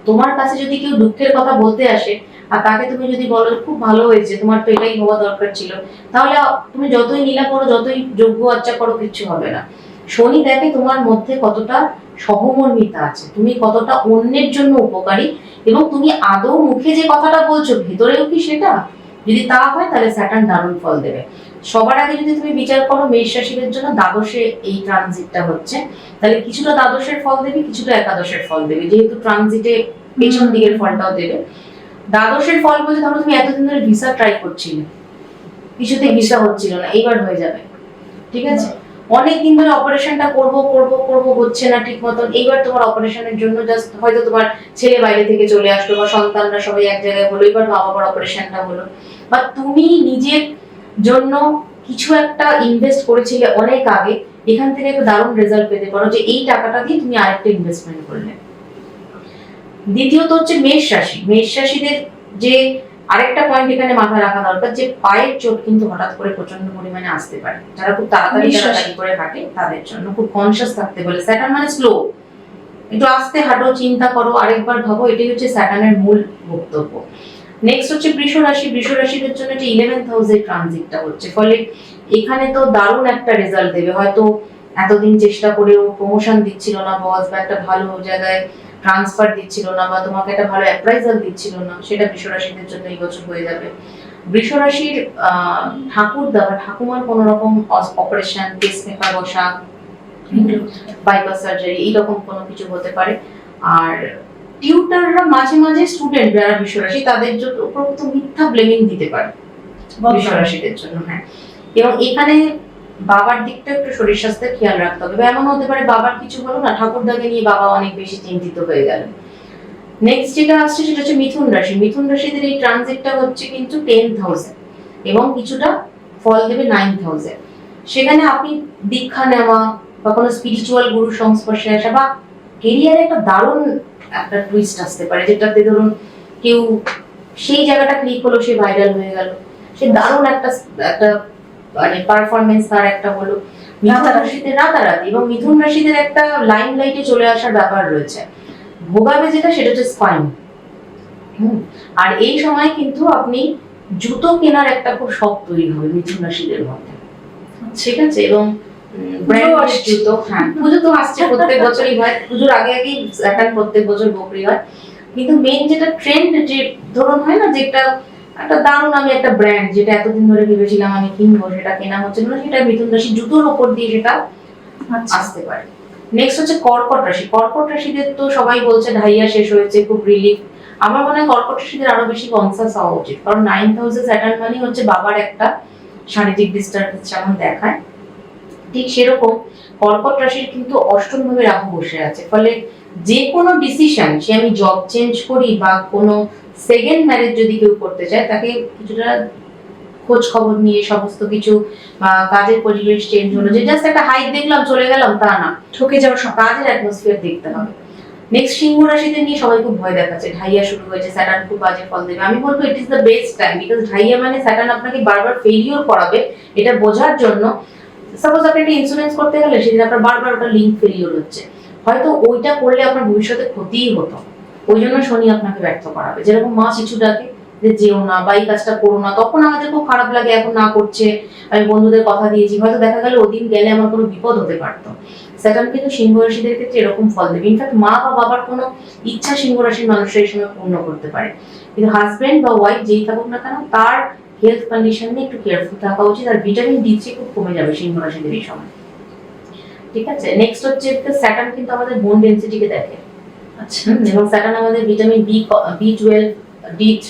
[SPEAKER 2] তোমার কাছে যদি কেউ দুঃখের কথা বলতে আসে আর তাকে তুমি যদি বলো খুব ভালো হয়েছে, তোমার তো এটাই হওয়া দরকার ছিল, তাহলে তুমি যতই নীলা করো, যতই যোগ্য আচ্ছা করো, কিচ্ছু হবে না। শনি দেখে তোমার মধ্যে কতটা সহমর্মিতা আছে, তুমি কতটা অন্যের জন্য উপকারী, এবং তুমি আদৌ মুখে যে কথাটা বলছো ভেতরেও কি সেটা। যদি তা হয় তাহলে স্যাটার্ন দারুণ ফল দেবে। সবার আগে যদি তুমি বিচার করো মেষ রাশিদের জন্য দ্বাদশে এই ট্রানজিটটা হচ্ছে, তাহলে কিছুটা দ্বাদশের ফল দেবে, কিছুটা একাদশের ফল দেবে, যেহেতু ট্রানজিটে পেছন দিকের ফলটাও দেবে। দ্বাদশের ফল বলতে ধরো তুমি এতদিন ধরে ভিসা ট্রাই করছিলে, কিছুতে ভিসা হচ্ছিল না, এইবার হয়ে যাবে, ঠিক আছে। অনেকদিন ধরে অপারেশনটা করব হচ্ছে না ঠিক মতন, এইবার তোমার অপারেশনের জন্য জাস্ট হয়তো তোমার ছেলে বাইরে থেকে চলে আসলো বা সন্তানরা সবাই এক জায়গায় হলো, এবার মা বাবার অপারেশনটা হলো, বা তুমি নিজের জন্য কিছু একটা ইনভেস্ট করেছিলে অনেক আগে, এখান থেকে একটা দারুণ রেজাল্ট পেতে পারো যে এই টাকাটা দিয়ে তুমি আরেকটা ইনভেস্টমেন্ট করলে। দ্বিতীয়ত হচ্ছে মেষ রাশি। মেষ রাশিদের যে আরেকটা পয়েন্ট এখানে মাথায় রাখা দরকার, যে পায়ের চোট কিন্তু হঠাৎ করে প্রচন্ড পরিমাণে আসতে পারে। যারা খুব তাড়াতাড়ি করে হাঁটে তাদের জন্য খুব কনসিয়াস থাকতে বলে। স্যাটার্ন মানে স্লো, একটু আস্তে হাঁটো, চিন্তা করো, আরেকবার ভাবো, এটাই হচ্ছে স্যাটার্নের মূল বক্তব্য। নেক্সট হচ্ছে বৃষ রাশি। বৃষ রাশিদের জন্য যে 11th হাউসের ট্রানজিটটা হচ্ছে, ফলে এখানে তো দারুণ একটা রেজাল্ট দেবে। হয়তো এতদিন চেষ্টা করেও প্রমোশন দিচ্ছিল না বস, বা একটা ভালো জায়গায় ট্রান্সফার দিচ্ছিল না বা তোমাকে একটা ভালো অ্যাপ্রাইজাল দিচ্ছিল না, সেটা বৃষ রাশিদের জন্য এই বছর হয়ে যাবে। বৃষ রাশির ঠাকুরদা বা ঠাকুমার কোনো রকম অপারেশন, পেসমেকার বসা, বাইপাস সার্জারি এইরকম কোনো কিছু হতে পারে। আর টিউটাররা মাঝে মাঝে স্টুডেন্ট যারা বৃষ রাশি তাদের জন্য উপর তো মিথ্যা ব্লেমিং দিতে পারে বৃষ রাশিদের জন্য। হ্যাঁ, এবং এখানে বাবার দিকটা একটু শরীর স্বাস্থ্যের খেয়াল রাখতে হবে। এমন হতে পারে বাবার কিছু হলো না, ঠাকুরদাকে নিয়ে বাবা অনেক বেশি চিন্তিত হয়ে গেল। নেক্সট যেটা আসছে সেটা হচ্ছে মিথুন রাশি। মিথুন রাশিদের এই ট্রানজিটটা হচ্ছে কিন্তু 10,000 এবং কিছুটা ফল দেবে 9,000। সেখানে আপনি দীক্ষা নেওয়া বা কোনো স্পিরিচুয়াল গুরুর সংস্পর্শে আসা বা কেরিয়ারে একটা দারুণ একটা টুইস্ট আসতে পারে, যেটাতে ধরুন কেউ সেই জায়গাটা ক্লিক হলো, সে ভাইরাল হয়ে গেল, সে দারুণ একটা একটা মানে পারফরমেন্স তার একটা হলো। মিথুন রাশিতে রাতারাতি, এবং মিথুন রাশিদের একটা লাইম লাইটে চলে আসার ব্যাপার রয়েছে। ভোগাবে যেটা সেটা হচ্ছে স্পাইন। আর এই সময় কিন্তু আপনি জুতো কেনার একটা খুব শখ তৈরি হবে মিথুন রাশিদের মধ্যে, ঠিক আছে? এবং ব্র্যান্ডেড জুতো, হ্যাঁ পুজো তো আসছে, প্রত্যেক বছরই হয়, পুজোর আগে আগেই এখন প্রত্যেক বছর বকরি হয়। কিন্তু মেইন যেটা ট্রেন্ড, যে ধরুন হয় না যে একটা দারুণ আমি একটা ব্র্যান্ড যেটা এতদিন ধরে ভেবেছিলাম আমি কিনবো, সেটা কেনা হচ্ছে না, সেটা মিথুন রাশি জুতোর উপর দিয়ে সেটা আসতে পারে। নেক্সট হচ্ছে কর্কট রাশি। কর্কট রাশিদের তো সবাই বলছে ঢাইয়া শেষ হয়েছে, খুব রিলিফ। আমার মনে হয় কর্কট রাশিদের আরো বেশি কনসাস হওয়া উচিত, কারণ 9,000 স্যাটার্ন মানে হচ্ছে বাবার একটা শারীরিক ডিস্টার্বেন্স যেমন দেখায়, ঠিক সেরকম কর্কট রাশির কিন্তু অষ্টম ভাবে রাহু বসে আছে। ফলে যে কোনো ডিসিশন, সে আমি জব চেঞ্জ করি বা কোনো সেকেন্ড ম্যারেজ যদি কেউ করতে চায়, তাকে কিছুটা খোঁজ খবর নিয়ে সমস্ত কিছু, কাজের পরিবেশ চেঞ্জ হলো, যে জাস্ট একটা হাইট দেখলাম চলে গেলাম তা না, ঠকে যাওয়ার কাজের অ্যাটমসফিয়ার দেখতে হবে। নেক্সট সিংহ রাশিতে নিয়ে সবাই খুব ভয় দেখাচ্ছে, ঢাইয়া শুরু হয়েছে, স্যাটার্ন খুব বাজে ফল দেবে। আমি বলবো it is the best time, because ঢাইয়া মানে স্যাটার্ন আপনাকে বারবার ফেলিওর করাবে। এটা বোঝার জন্য সাপোজ আপনি একটা ইন্স্যুরেন্স করতে গেলে সেদিন আপনার বারবার ওটা লিঙ্ক ফেলিওর হচ্ছে, হয়তো ওইটা করলে আপনার ভবিষ্যতে ক্ষতিই হতো, ওই জন্য শনি আপনাকে ব্যর্থ করাবে। যেরকম মা শিশু ডাকে যে যেও না বা এই কাজটা করো না, তখন আমাদের খুব খারাপ লাগে, এখন না করছে, আমি বন্ধুদের কথা দিয়েছি, হয়তো দেখা গেল ওদিন গেলে আমার কোনো বিপদ হতে পারতো। স্যাটার্ন কিন্তু সিংহ রাশিদের ক্ষেত্রে এরকম ফল দেবে। ইনফ্যাক্ট মা বা বাবার কোনো ইচ্ছা সিংহ রাশির মানুষরা এই সময় পূর্ণ করতে পারে। কিন্তু হাজবেন্ড বা ওয়াইফ যেই থাকুক না কেন, তার হেলথ কন্ডিশন নিয়ে একটু কেয়ারফুল থাকা উচিত। আর ভিটামিন D3 খুব কমে যাবে সিংহ রাশিদের এই সময়, ঠিক আছে? নেক্সট হচ্ছে স্যাটার্ন কিন্তু আমাদের বোন ডেনসিটিকে দেখে, আচ্ছা, এবং স্যাটার্ন আমাদের ভিটামিন B12, D3,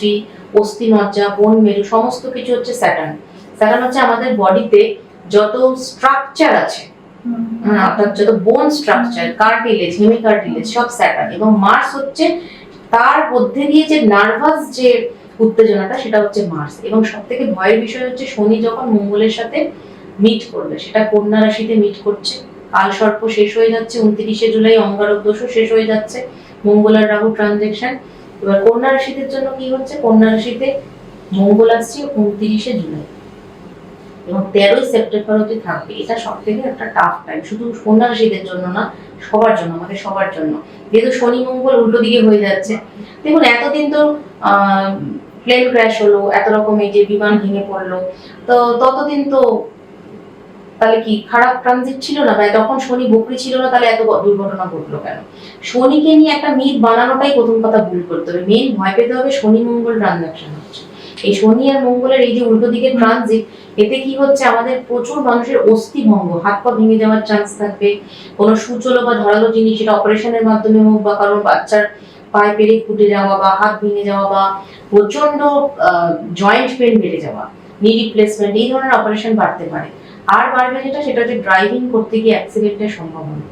[SPEAKER 2] অস্থি মজ্জা, বোন মেরু সমস্ত কিছু হচ্ছে স্যাটার্ন। স্যাটার্ন হচ্ছে আমাদের বডিতে যত স্ট্রাকচার আছে, অর্থাৎ যত বোন স্ট্রাকচার, কার্টিলেজ, হেমিকার্টিলেজ সব স্যাটার্ন। এবং মার্স হচ্ছে তার মধ্যে দিয়ে যে নার্ভাস যে উত্তেজনাটা, সেটা হচ্ছে মার্স। এবং সবথেকে ভয়ের বিষয় হচ্ছে শনি যখন মঙ্গলের সাথে মিট করবে, সেটা কন্যা রাশিতে মিট করছে। কাল সর্প শেষ হয়ে যাচ্ছে 29শে জুলাই, অঙ্গারক দোষও শেষ হয়ে যাচ্ছে, মঙ্গল আর রাহু ট্রানজেকশন। এবার কন্যা রাশিদের জন্য কি হচ্ছে, কন্যা রাশিতে মঙ্গল আসছে 29শে জুলাই এবং 13ই সেপ্টেম্বর অবধি থাকবে। এটা সবথেকে একটা টাফ টাইম, শুধু কন্যা রাশিদের জন্য না, সবার জন্য, আমাদের সবার জন্য। যেহেতু শনি মঙ্গল উল্টো দিকে হয়ে যাচ্ছে, দেখুন এতদিন তো প্লেন ক্র্যাশ হলো, এত রকম এই যে বিমান ভেঙে পড়লো, তো ততদিন তো তাহলে কি খারাপ ট্রানজিট ছিল না? বা তখন শনি বকরি ছিল না, তাহলে এত দুর্ঘটনা ঘটলো কেন? শনিকে নিয়ে একটা মিথ বানানোটাই প্রথম কথা ভুল করতে হবে। মেইন ভয় পেতে হবে শনি মঙ্গল ট্রানজাকশন হচ্ছে, এই শনি আর মঙ্গলের এই যে উল্টো দিকে ট্রানজিট, এতে কি হচ্ছে আমাদের প্রচুর মানুষের অস্থি ভঙ্গ, হাত পা ভেঙে যাওয়ার চান্স থাকবে। কোনো সুচলো বা ধারালো জিনিস, সেটা অপারেশনের মাধ্যমে হোক বা কারোর বাচ্চার পায়ে পেরে ফুটে যাওয়া বা হাত ভেঙে যাওয়া বা প্রচন্ড জয়েন্ট পেন বেড়ে যাওয়া, নি রিপ্লেসমেন্ট, এই ধরনের অপারেশন বাড়তে পারে। আর বাড়বে যেটা, সেটা হচ্ছে ড্রাইভিং করতে গিয়ে অ্যাক্সিডেন্টের সম্ভাবনা।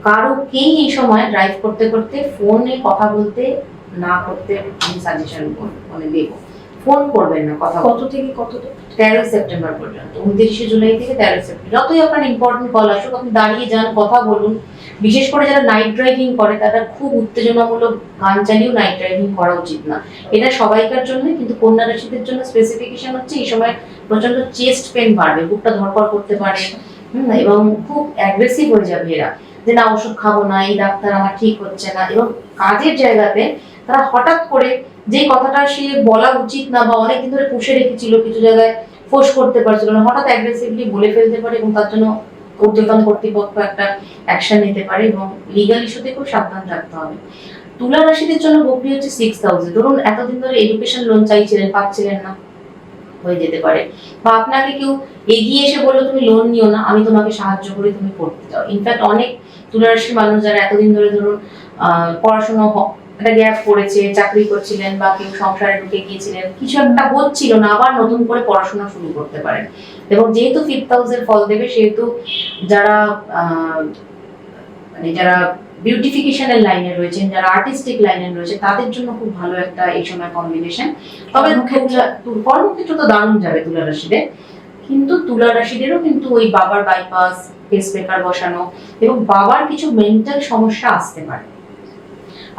[SPEAKER 2] কারোকেই এই সময় ড্রাইভ করতে করতে ফোনে কথা বলতে না করতে আমি সাজেশন মানে দেবো। ফোন করবেন না, কথা কত থেকে কত, 13 সেপ্টেম্বর পর্যন্ত, 29শে জুলাই থেকে 13 সেপ্টেম্বর। যতই আপনার ইম্পর্টেন্ট কল আসুক, আপনি দাঁড়িয়ে যান, কথা বলুন। বিশেষ করে যারা নাইট ড্রাইভিং করে, তারা খুব উত্তেজনামূলক গান চালিয়েও নাইট ড্রাইভিং করা উচিত না। এটা সবাইকার জন্য, কিন্তু কন্যা রাশিদের জন্য স্পেসিফিকেশন হচ্ছে এই সময় প্রচন্ড চেস্ট পেন বাড়বে, বুকটা ধড়ফড় করতে পারে, এবং খুব অ্যাগ্রেসিভ হয়ে যাবে এরা, যে না ওষুধ খাবো না, এই ডাক্তার আমার ঠিক হচ্ছে না। এবং কাজের জায়গাতে তারা হঠাৎ করে যে কথাটা সে বলা উচিত না বা অনেকদিন ধরে পুষে রেখেছিল, কিছু জায়গায় ফোর্স করতে পারছিল না, হঠাৎ অ্যাগ্রেসিভলি বলে ফেলতে পারে এবং তার জন্য ঊর্ধ্বতন কর্তৃপক্ষ একটা অ্যাকশন নিতে পারে এবং লিগাল ইস্যুতে খুব সাবধান থাকতে হবে। তুলা রাশিদের জন্য বকরি হচ্ছে 6000। ধরুন এতদিন ধরে এডুকেশন লোন চাইছিলেন, পাচ্ছিলেন না, হয়ে যেতে পারে। বা আপনাকে কেউ এগিয়ে এসে বললো তুমি লোন নিও না, আমি তোমাকে সাহায্য করি, তুমি পড়তে যাও। ইনফ্যাক্ট অনেক তুলা রাশির মানুষ যারা এতদিন ধরে ধরুন পড়াশোনা একটা গ্যাপ পড়েছে, চাকরি করছিলেন বা কেউ সংসারে ঢুকে গিয়েছিলেন, কিছু একটা হচ্ছিল না, আবার নতুন করে পড়াশোনা শুরু করতে পারেন। এবং যেহেতু 5th হাউসের ফল দেবে, সেহেতু যারা মানে যারা বিউটিফিকেশনের লাইনে রয়েছেন, যারা আর্টিস্টিক লাইনে রয়েছে, তাদের জন্য খুব ভালো একটা এই সময় কম্বিনেশন। তবে কর্মক্ষেত্র তো দারুণ যাবে তুলা রাশিদের, কিন্তু তুলা রাশিদেরও কিন্তু ওই বাবার বাইপাস, পেসমেকার বসানো এবং বাবার কিছু মেন্টাল সমস্যা আসতে পারে।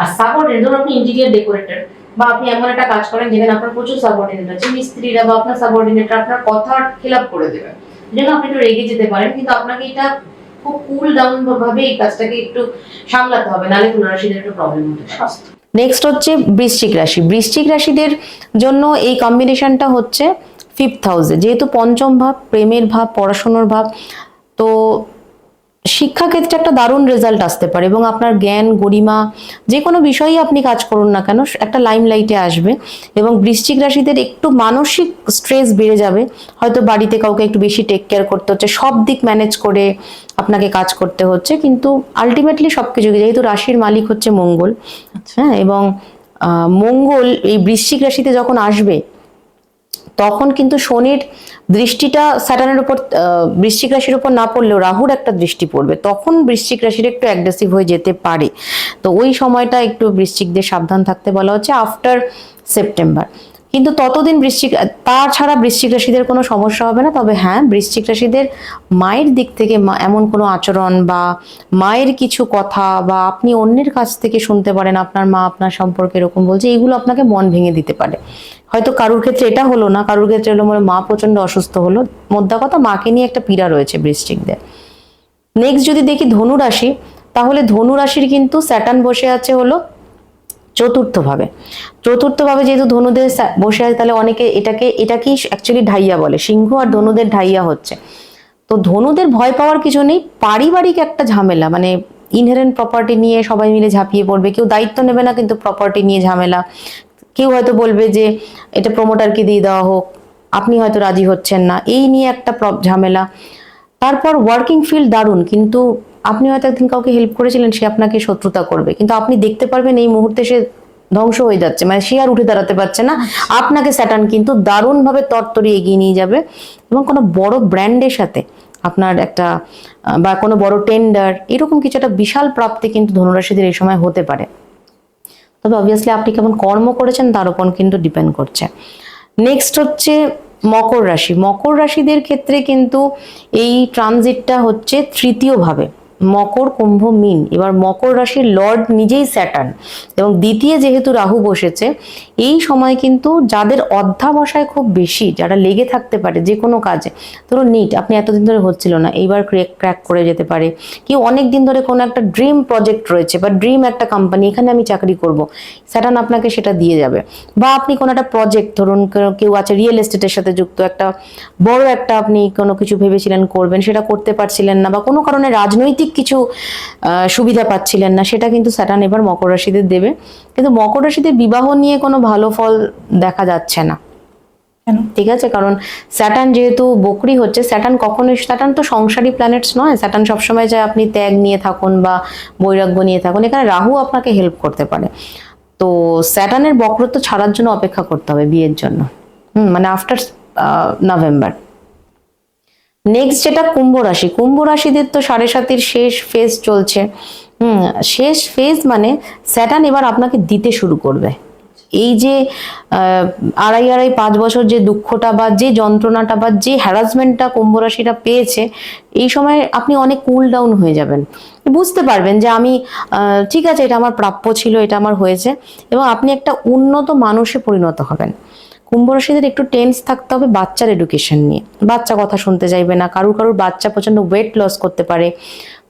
[SPEAKER 2] আর সাবঅর্ডিনেট, ধরুন আপনি ইন্টেরিয়র ডেকোরেটর বা আপনি এমন একটা কাজ করেন যেখানে আপনার প্রচুর সাবঅর্ডিনেট আছে, মিস্ত্রিরা বা আপনার সাবঅর্ডিনেটরা আপনার কথা খেলাপ করে দেবে, যেন আপনি একটু রেগে যেতে পারেন, কিন্তু আপনাকে এটা খুব কুল ডাউন ভাবে এই কাজটাকে একটু সামলাতে হবে, নাহলে তুলা রাশিদের একটু প্রবলেম হতে পারে। নেক্সট হচ্ছে বৃশ্চিক রাশি। বৃশ্চিক রাশিদের জন্য এই কম্বিনেশনটা হচ্ছে 5th হাউসে, যেহেতু পঞ্চম ভাব, প্রেমের ভাব, পড়াশোনার ভাব, তো শিক্ষাক্ষেত্রে একটা দারুণ রেজাল্ট আসতে পারে এবং আপনার জ্ঞান গরিমা যে কোনো বিষয়েই আপনি কাজ করুন না কেন একটা লাইমলাইটে আসবে। এবং বৃশ্চিক রাশিদের একটু মানসিক স্ট্রেস বেড়ে যাবে, হয়তো বাড়িতে কাউকে একটু বেশি টেক কেয়ার করতে হচ্ছে, সব দিক ম্যানেজ করে আপনাকে কাজ করতে হচ্ছে, কিন্তু আলটিমেটলি সবকিছু, যেহেতু রাশির মালিক হচ্ছে মঙ্গল, হ্যাঁ, এবং মঙ্গল এই বৃশ্চিক রাশিতে যখন আসবে তখন কিন্তু শনির দৃষ্টিটা স্যাটার্নের উপর, বৃশ্চিক রাশির উপর না পড়লেও রাহুর একটা দৃষ্টি পড়বে, তখন বৃশ্চিক রাশির একটু অ্যাগ্রেসিভ হয়ে যেতে পারে। তো ওই সময়টা একটু বৃশ্চিকদের সাবধান থাকতে বলা হচ্ছে আফটার সেপ্টেম্বর। কিন্তু ততদিন তাছাড়া বৃশ্চিক রাশিদের কোনো সমস্যা হবে না। তবে হ্যাঁ, বৃশ্চিক রাশিদের মায়ের দিক থেকে এমন কোনো আচরণ বা মায়ের কিছু কথা বা আপনি অন্যের কাছ থেকে শুনতে পারেন আপনার মা আপনার সম্পর্কে এরকম বলছে, এইগুলো আপনাকে মন ভেঙে দিতে পারে। হয়তো কারুর ক্ষেত্রে এটা হলো না, কারুর ক্ষেত্রে হলো মানে মা প্রচন্ড অসুস্থ হলো, মোদ্দা কথা মাকে নিয়ে একটা পীড়া রয়েছে বৃশ্চিকদের। নেক্সট যদি দেখি ধনু রাশি, তাহলে ধনু রাশির কিন্তু স্যাটার্ন বসে আছে হলো চতুর্থ ভাবে। যেহেতু ধনুদের বসে আছে, তাহলে অনেকে এটাকেই অ্যাকচুয়ালি ঢাইয়া বলে, সিংহ আর ধনুদের ঢাইয়া হচ্ছে। তো ধনুদের ভয় পাওয়ার কিছু নেই, পারিবারিক একটা ঝামেলা, মানে ইনহেরেন্ট প্রপার্টি নিয়ে সবাই মিলে ঝাঁপিয়ে পড়বে, কেউ দায়িত্ব নেবে না কিন্তু প্রপার্টি নিয়ে ঝামেলা, কেউ হয়তো বলবে যে এটা প্রমোটারকে দিয়ে দেওয়া হোক, আপনি হয়তো রাজি হচ্ছেন না, এই নিয়ে একটা ঝামেলা। তারপর ওয়ার্কিং ফিল্ড দারুণ, কিন্তু আপনি হয়তো একদিন কাউকে হেল্প করেছিলেন, সে আপনাকে শত্রুতা করবে, কিন্তু আপনি দেখতে পারবেন এই মুহূর্তে সে ধ্বংস হয়ে যাচ্ছে, মানে সে আর উঠে দাঁড়াতে পারছে না, আপনাকে স্যাটার্ন কিন্তু দারুণভাবে তরতরে এগিয়ে নিয়ে যাবে। এবং কোনো বড় ব্র্যান্ডের সাথে আপনার একটা বা কোনো বড় টেন্ডার, এরকম কিছু একটা বিশাল প্রাপ্তি কিন্তু ধনুরাশিদের এই সময় হতে পারে। তবে অবভিয়াসলি আপনি কেমন কর্ম করেছেন তার উপর কিন্তু ডিপেন্ড করছে। নেক্সট হচ্ছে মকর রাশি। মকর রাশিদের ক্ষেত্রে কিন্তু এই ট্রানজিটটা হচ্ছে তৃতীয় ভাবে, মকর কুম্ভ মীন। এবার মকর রাশির লর্ড নিজেই স্যাটার্ন এবং দ্বিতীয় যেহেতু রাহু বসেছে, এই সময় কিন্তু যাদের অধ্যাবসায় খুব বেশি, যারা লেগে থাকতে পারে যে কোনো কাজে, ধরুন নিট আপনি এতদিন ধরে হচ্ছিল না, এইবার ক্র্যাক করে যেতে পারে। কেউ অনেক দিন ধরে কোনো একটা ড্রিম প্রজেক্ট রয়েছে বা ড্রিম একটা কোম্পানি, এখানে আমি চাকরি করব, স্যাটার্ন আপনাকে সেটা দিয়ে যাবে। বা আপনি কোনো একটা প্রজেক্ট, ধরুন কেউ আছে রিয়েল এস্টেটের সাথে যুক্ত, একটা বড় একটা আপনি কোনো কিছু ভেবেছিলেন করবেন, সেটা করতে পারছিলেন না, বা কোনো কারণে রাজনৈতিক কিছু সুবিধা পাচ্ছিলেন না, সেটা কিন্তু স্যাটার্ন এবার মকর রাশিদের দেবে। কিন্তু মকর রাশিদের বিবাহ নিয়ে কোনো ভালো ফল দেখা যাচ্ছে না, ঠিক আছে, কারণ স্যাটার্ন যেহেতু বকরি হচ্ছে, স্যাটার্ন তো সংসারী প্ল্যানেটস নয়, স্যাটার্ন সবসময় চায় আপনি ত্যাগ নিয়ে থাকুন বা বৈরাগ্য নিয়ে থাকুন, এখানে রাহু আপনাকে হেল্প করতে পারে। তো স্যাটার্নের বক্রত্ব ছাড়ার জন্য অপেক্ষা করতে হবে বিয়ের জন্য, মানে আফটার নভেম্বর। নেক্সট যেটা কুম্ভ রাশি। কুম্ভ রাশিদের তো 7.5 শেষ ফেজ চলছে। শেষ ফেজ মানে স্যাটার্ন এবার আপনাকে দিতে শুরু করবে। এই যে 2.5 বছর যে দুঃখটা বা যে যন্ত্রণাটা বা যে হ্যারাসমেন্টটা কুম্ভ রাশিটা পেয়েছে, এই সময় আপনি অনেক কুল ডাউন হয়ে যাবেন, বুঝতে পারবেন যে আমি ঠিক আছে, এটা আমার প্রাপ্য ছিল, এটা আমার হয়েছে, এবং আপনি একটা উন্নত মানুষে পরিণত হবেন। কুম্ভ রাশিদের একটু টেন্স থাকতে হবে বাচ্চার এডুকেশন নিয়ে, বাচ্চা কথা শুনতে চাইবে না, কারুর বাচ্চা প্রচন্ড ওয়েট লস করতে পারে।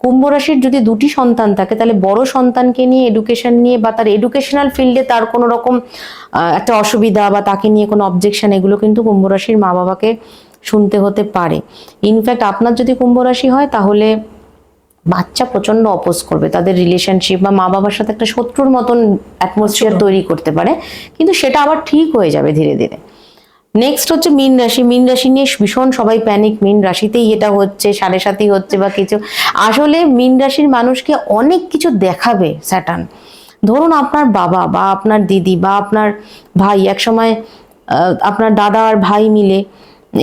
[SPEAKER 2] কুম্ভ রাশির যদি 2টি সন্তান থাকে, তাহলে বড় সন্তানকে নিয়ে এডুকেশন নিয়ে বা তার এডুকেশনাল ফিল্ডে তার কোনো রকম একটা অসুবিধা বা তাকে নিয়ে কোনো অবজেকশন, এগুলো কিন্তু কুম্ভ রাশির মা বাবাকে শুনতে হতে পারে। ইনফ্যাক্ট আপনার যদি কুম্ভ রাশি হয় তাহলে বাচ্চা প্রচন্ড অপোজ করবে, তাদের রিলেশনশিপ বা মা বাবার সাথে একটা শত্রুর মতন অ্যাটমসফিয়ার তৈরি করতে পারে, কিন্তু সেটা আবার ঠিক হয়ে যাবে ধীরে ধীরে। নেক্সট হচ্ছে মীন রাশি। মীন রাশি নিয়ে ভীষণ সবাই প্যানিক, মীন রাশিতেই এটা হচ্ছে, 7.5 হচ্ছে বা কিছু। আসলে মীন রাশির মানুষকে অনেক কিছু দেখাবে স্যাটার্ন। ধরুন আপনার বাবা বা আপনার দিদি বা আপনার ভাই, একসময় আপনার দাদা আর ভাই মিলে,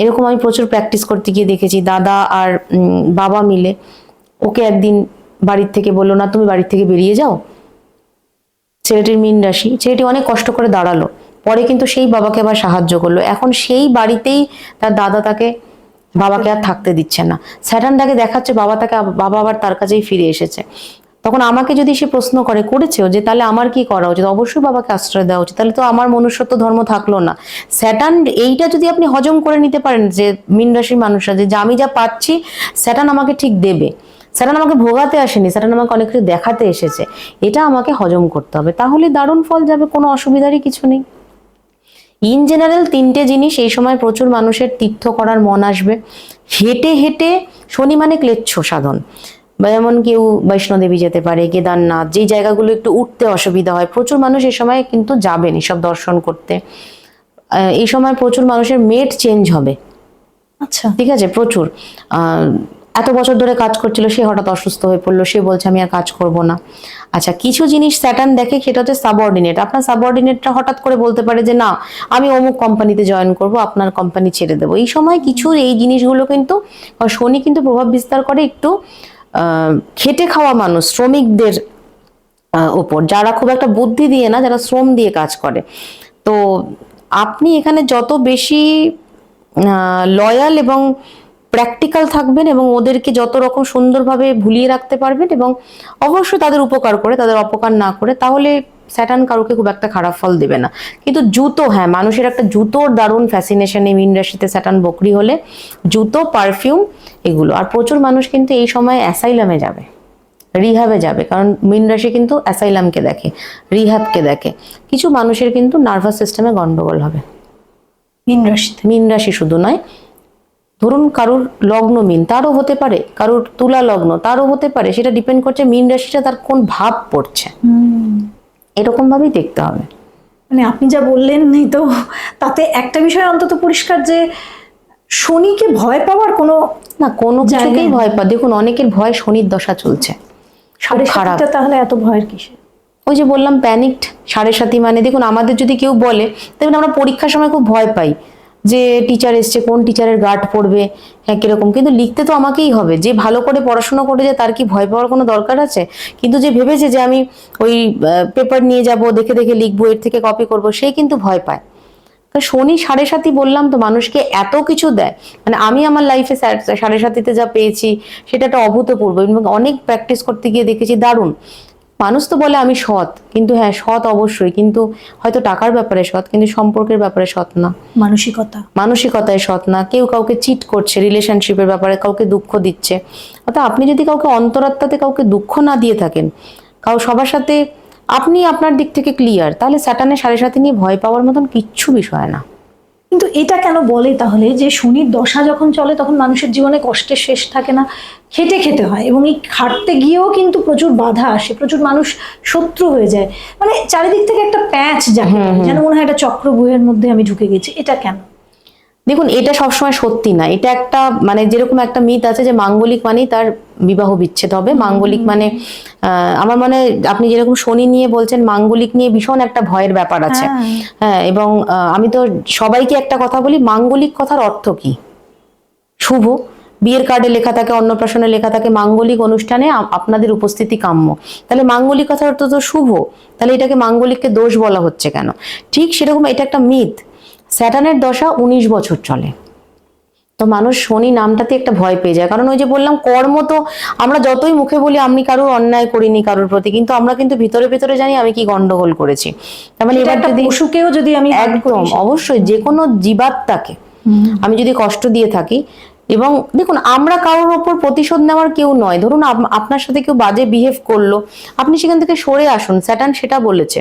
[SPEAKER 2] এরকম আমি প্রচুর প্র্যাকটিস করতে গিয়ে দেখেছি, দাদা আর বাবা মিলে ওকে একদিন বাড়ির থেকে বললো, না তুমি বাড়ির থেকে বেরিয়ে যাও। ছেলেটির মীন রাশি, ছেলেটি অনেক কষ্ট করে দাঁড়ালো, পরে কিন্তু সেই বাবাকে আবার সাহায্য করলো, এখন সেই বাড়িতেই তার দাদা তাকে, বাবাকে আর থাকতে দিচ্ছে না। স্যাটার্ন তাকে দেখাচ্ছে বাবা আবার তার কাছেই ফিরে এসেছে। তখন আমাকে যদি সে প্রশ্ন করেছেও যে তাহলে আমার কি করা উচিত, অবশ্যই বাবাকে আশ্রয় দেওয়া উচিত, তাহলে তো আমার মনুষ্যত্ব ধর্ম থাকলো না। স্যাটার্ন এইটা যদি আপনি হজম করে নিতে পারেন যে মীন রাশির মানুষরা, যে আমি যা পাচ্ছি স্যাটার্ন আমাকে ঠিক দেবে, স্যাটার্ন আমাকে ভোগাতে আসেনি, স্যাটার্ন আমাকে অনেক কিছু দেখাতে এসেছে, এটা আমাকে হজম করতে হবে, তাহলে দারুণ ফল যাবে, কোনো অসুবিধারই কিছু নেই। ইন জেনারেল 3টে জিনিস এই সময় প্রচুর মানুষের তীর্থ করার মন আসবে। হেঁটে হেঁটে, শনি মানে ক্লেচ্ছ সাধন, বা যেমন কেউ বৈষ্ণোদেবী যেতে পারে, কেদারনাথ, যেই জায়গাগুলো একটু উঠতে অসুবিধা হয়, প্রচুর মানুষ এই সময় কিন্তু যাবেন এসব দর্শন করতে। এই সময় প্রচুর মানুষের মেট চেঞ্জ হবে।
[SPEAKER 1] আচ্ছা,
[SPEAKER 2] ঠিক আছে, প্রচুর। এত বছর ধরে কাজ করছিল, সে হঠাৎ অসুস্থ হয়ে পড়লো, সে বলছে আমি আর কাজ করব না। আচ্ছা, কিছু জিনিস স্যাটার্ন দেখে, সেটা হচ্ছে সাবঅর্ডিনেট। আপনার সাবঅর্ডিনেটটা হঠাৎ করে বলতে পারে যে না আমি অমুক কোম্পানিতে জয়েন করব, আপনার কোম্পানি ছেড়ে দেবো। এই সময় কিছু এই জিনিসগুলো কিন্তু, শনি কিন্তু প্রভাব বিস্তার করে একটু খেটে খাওয়া মানুষ, শ্রমিকদের ওপর, যারা খুব একটা বুদ্ধি দিয়ে না, যারা শ্রম দিয়ে কাজ করে। তো আপনি এখানে যত বেশি লয়াল এবং প্র্যাকটিক্যাল থাকবেন এবং ওদেরকে যত রকম সুন্দরভাবে ভুলিয়ে রাখতে পারবেন এবং অবশ্যই তাদের উপকার করে, তাদের অপকার না করে, তাহলে স্যাটার্ন কারোকে খুব একটা খারাপ ফল দেবে না। কিন্তু জুতো, হ্যাঁ, মানুষের একটা জুতোর দারুণ ফ্যাসিনেশন এই মীন রাশিতে স্যাটার্ন বকরি হলে, জুতো, পারফিউম, এগুলো। আর প্রচুর মানুষ কিন্তু এই সময় অ্যাসাইলামে যাবে, রিহ্যাবে যাবে, কারণ মীন রাশি কিন্তু অ্যাসাইলামকে দেখে, রিহ্যাবকে দেখে। কিছু মানুষের কিন্তু নার্ভাস সিস্টেমে গন্ডগোল হবে
[SPEAKER 1] মীন রাশিতে।
[SPEAKER 2] মীন রাশি শুধু নয়, ধরুন কারুর লগ্ন মীন, তারও হতে পারে, কারুর তুলা লগ্ন, তারও হতে পারে, সেটা ডিপেন্ড করছে মীন রাশিটা তার কোন ভাব পড়ছে, এরকম ভাবেই দেখতে হবে।
[SPEAKER 1] মানে আপনি যা বললেন, তো তাতে একটা বিষয় অন্তত পরিষ্কার, যে শনিকে ভয় পাওয়ার কোনো
[SPEAKER 2] কিছুকেই ভয় পা, দেখুন অনেকের ভয় শনির দশা চলছে, খারাপ।
[SPEAKER 1] তাহলে এত ভয়ের কিসে?
[SPEAKER 2] ওই যে বললাম প্যানিকড, 7.5 মানে, দেখুন আমাদের যদি কেউ বলে, দেখুন আমরা পরীক্ষার সময় খুব ভয় পাই যে টিচার এসছে, কোন টিচারের গার্ড পড়বে, হ্যাঁ কিরকম, কিন্তু লিখতে তো আমাকেই হবে। যে ভালো করে পড়াশোনা করে যায় তার কি ভয় পাওয়ার কোনো দরকার আছে? কিন্তু যে ভেবেছে যে আমি ওই পেপার নিয়ে যাব, দেখে দেখে লিখবো, এর থেকে কপি করব, সে কিন্তু ভয় পায়। শনি 7.5 বললাম তো মানুষকে এত কিছু দেয়, মানে আমি আমার লাইফে 7.5 যা পেয়েছি সেটা একটা অভূতপূর্ব, এবং অনেক প্র্যাকটিস করতে গিয়ে দেখেছি দারুণ। মানুষ তো বলে আমি সৎ, কিন্তু হ্যাঁ সৎ অবশ্যই, কিন্তু হয়তো টাকার ব্যাপারে সৎ, কিন্তু সম্পর্কের ব্যাপারে সৎ না, মানসিকতায় সৎ না। কেউ কাউকে চিট করছে রিলেশনশিপের ব্যাপারে, কাউকে দুঃখ দিচ্ছে। অর্থাৎ আপনি যদি কাউকে অন্তরাত্মাতে কাউকে দুঃখ না দিয়ে থাকেন, সবার সাথে আপনি আপনার দিক থেকে ক্লিয়ার, তাহলে স্যাটার্নের 7.5 নিয়ে ভয় পাওয়ার মতন কিচ্ছু বিষয় না।
[SPEAKER 1] কিন্তু এটা কেন বলে তাহলে যে শনির দশা যখন চলে তখন মানুষের জীবনে কষ্টের শেষ থাকে না, খেটে খেতে হয়, এবং এই খাটতে গিয়েও কিন্তু প্রচুর বাধা আসে, প্রচুর মানুষ শত্রু হয়ে যায়, মানে চারিদিক থেকে একটা প্যাচ যাকে যেন মনে হয় একটা চক্রব্যূহের মধ্যে আমি ঢুকে গেছি। এটা কেন?
[SPEAKER 2] দেখুন এটা সবসময় সত্যি না, এটা একটা মানে যেরকম একটা মিথ আছে যে মাঙ্গলিক মানেই তার বিবাহ বিচ্ছেদ হবে, মাঙ্গলিক মানে আমার মানে আপনি যেরকম শনি নিয়ে বলছেন, মাঙ্গলিক নিয়ে ভীষণ একটা ভয়ের ব্যাপার আছে। হ্যাঁ, এবং আমি তো সবাইকে একটা কথা বলি, মাঙ্গলিক কথার অর্থ কি? শুভ। বিয়ের কার্ডে লেখা থাকে, অন্নপ্রাশনে লেখা থাকে মাঙ্গলিক অনুষ্ঠানে আপনাদের উপস্থিতি কাম্য, তাহলে মাঙ্গলিক কথার অর্থ তো শুভ, তাহলে এটাকে মাঙ্গলিককে দোষ বলা হচ্ছে কেন? ঠিক সেরকম এটা একটা মিথ। স্যাটার্নের দশা 19 বছর চলে, তো মানুষ শনি নামটাতে একটা ভয় পেয়ে যায়, কারণ ওই যে বললাম কর্ম, তো আমরা যতই মুখে বলি আমি কারোর অন্যায় করিনি কারোর প্রতি, কিন্তু আমরা কিন্তু ভিতরে ভিতরে জানি আমি কি গন্ডগোল করেছি। তার মানে এবার যদি
[SPEAKER 1] পশুকেও যদি আমি
[SPEAKER 2] একদম অবশ্যই যে কোনো জীবাত্মাকে আমি যদি কষ্ট দিয়ে থাকি, এবং দেখুন, আমরা কারোর ওপর প্রতিশোধ নেওয়ার কেউ নয়। ধরুন আপনার সাথে কেউ বাজে বিহেভ করলো, আপনি সেখান থেকে সরে আসুন, স্যাটার্ন সেটা বলেছে।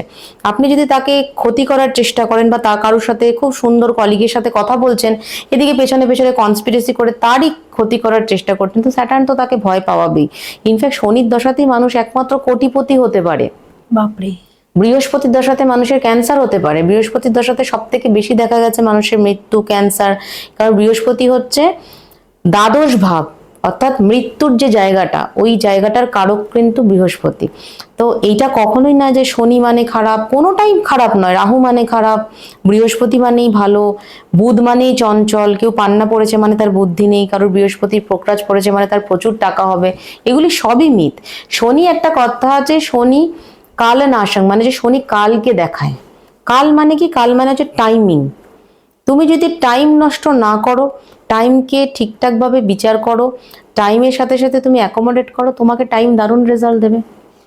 [SPEAKER 2] আপনি যদি তাকে ক্ষতি করার চেষ্টা করেন বা তা কারোর সাথে খুব সুন্দর কলিগের সাথে কথা বলছেন, এদিকে পেছনে পেছনে কনস্পিরেসি করে তারই ক্ষতি করার চেষ্টা করছেন, তো স্যাটার্ন তো তাকে ভয় পাওয়াবেই। ইনফ্যাক্ট শনির দশাতেই মানুষ একমাত্র কোটিপতি হতে পারে।
[SPEAKER 1] বাপরে।
[SPEAKER 2] বৃহস্পতির দশাতে মানুষের ক্যান্সার হতে পারে। বৃহস্পতির দশাতে সব থেকে বেশি দেখা গেছে মানুষের মৃত্যু, ক্যান্সার। কারণ বৃহস্পতি হচ্ছে দ্বাদশ ভাব, অর্থাৎ মৃত্যুর যে জায়গাটা, ওই জায়গাটার কারক কিন্তু বৃহস্পতি। তো এইটা কখনোই না যে শনি মানে খারাপ, কোনোটাই খারাপ নয়। রাহু মানে খারাপ, বৃহস্পতি মানেই ভালো, বুধ মানেই চঞ্চল, কেউ পান্না পড়েছে মানে তার বুদ্ধি নেই, কারোর বৃহস্পতির পোকরাজ পড়েছে মানে তার প্রচুর টাকা হবে, এগুলি সবই মিথ। শনি একটা কথা আছে, শনি কাল নাশং, মানে যে শনি কালকে দেখায়। কাল মানে কি? কাল মানে হচ্ছে টাইমিং। তুমি যদি টাইম নষ্ট না করো, টাইমকে ঠিকঠাকভাবে বিচার করো, টাইমের সাথে সাথে তুমি অ্যাকোমোডেট করো, তোমাকে টাইম দারুণ রেজাল্ট দেবে।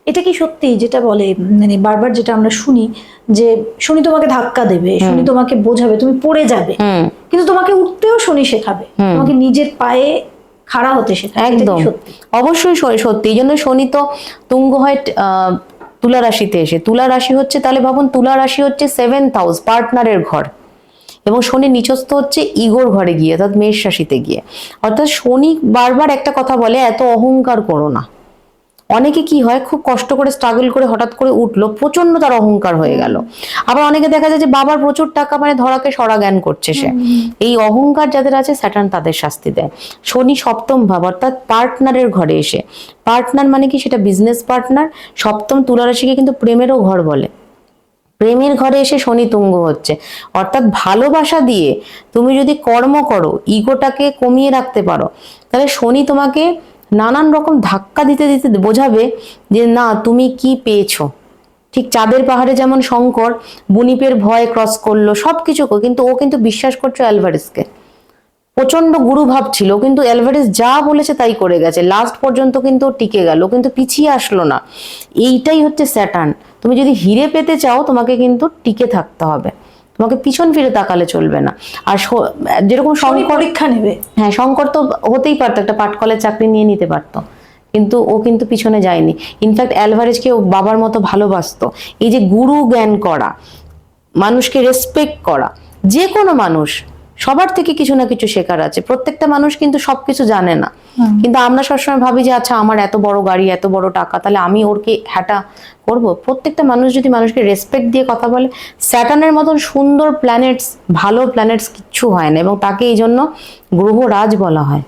[SPEAKER 1] এটা কি সত্যি যেটা বলে, মানে বারবার যেটা আমরা শুনি যে শনি তোমাকে ধাক্কা দেবে, শনি তোমাকে বোঝাবে, তুমি পড়ে যাবে, কিন্তু তোমাকে উঠতেও শনি শেখাবে, তোমাকে নিজের পায়ে খাড়া হতে শেখাবে। এটা কি
[SPEAKER 2] একদম
[SPEAKER 1] সত্যি?
[SPEAKER 2] অবশ্যই সত্যি। এই জন্য শনি তো তুঙ্গ হয় তুলা রাশিতে এসে। তুলা রাশি হচ্ছে, তাহলে ভাবুন, তুলা রাশি হচ্ছে 7th হাউস, পার্টনারের ঘর, এবং শনি নিচস্থ হচ্ছে ইগোর ঘরে গিয়ে, অর্থাৎ মেষ রাশিতে গিয়ে। অর্থাৎ শনি বারবার একটা কথা বলে, এত অহংকার করো না। অনেকে কি হয়, খুব কষ্ট করে স্ট্রাগল করে হঠাৎ করে উঠলো, প্রচন্ড তার অহংকার হয়ে গেল। আবার অনেকে দেখা যায় যে বাবার প্রচুর টাকা, মানে ধরাকে সরা জ্ঞান করছে সে। এই অহংকার যাদের আছে, স্যাটার্ন তাদের শাস্তি দেয়। শনি সপ্তম ভাব, অর্থাৎ পার্টনারের ঘরে এসে। পার্টনার মানে কি? সেটা বিজনেস পার্টনার। সপ্তম তুলা রাশিকে কিন্তু প্রেমেরও ঘর বলে। প্রেমের ঘরে এসে শনি তুঙ্গ হচ্ছে, অর্থাৎ ভালোবাসা দিয়ে তুমি যদি কর্ম করো, ইগোটাকে কমিয়ে রাখতে পারো, তাহলে শনি তোমাকে নানান রকম ধাক্কা দিতে দিতে বোঝাবে যে না, তুমি কি পেয়েছো। ঠিক চাঁদের পাহাড়ে যেমন শঙ্কর বুনিপের ভয় ক্রস করলো, সবকিছু, কিন্তু ও কিন্তু বিশ্বাস করছো অ্যালভারেজকে। প্রচন্ড গুরু ভাব ছিল, কিন্তু অ্যালভারেজ যা বলেছে তাই করে গেছে, লাস্ট পর্যন্ত কিন্তু ও টিকে গেল, কিন্তু পিছিয়ে আসলো না। এইটাই হচ্ছে স্যাটার্ন। তুমি যদি হিরে পেতে চাও, তোমাকে কিন্তু টিকে থাকতে হবে, তোমাকে পিছন ফিরে তাকালে চলবে না। আর যেরকম
[SPEAKER 1] শনি
[SPEAKER 2] শঙ্কর,
[SPEAKER 1] পরীক্ষা নেবে।
[SPEAKER 2] হ্যাঁ, শঙ্কর তো হতেই পারতো, একটা পাটকলের চাকরি নিয়ে নিতে পারতো, কিন্তু ও কিন্তু পিছনে যায়নি। ইনফ্যাক্ট অ্যালভারেজকে ও বাবার মতো ভালোবাসতো। এই যে গুরু জ্ঞান করা, মানুষকে রেসপেক্ট করা, যে কোনো মানুষ, সবার থেকে কিছু না কিছু শেখার আছে। প্রত্যেকটা মানুষ কিন্তু সবকিছু জানে না, কিন্তু আমরা সবসময় ভাবি যে আচ্ছা, আমার এত বড় গাড়ি, এত বড় টাকা, তাহলে আমি ওরকে হ্যাটা করব। প্রত্যেকটা মানুষ যদি মানুষকে রেসপেক্ট দিয়ে কথা বলে, স্যাটার্নের মতন সুন্দর প্ল্যানেটস, ভালো প্ল্যানেটস কিচ্ছু হয় না, এবং তাকে এই জন্য গ্রহরাজ বলা হয়।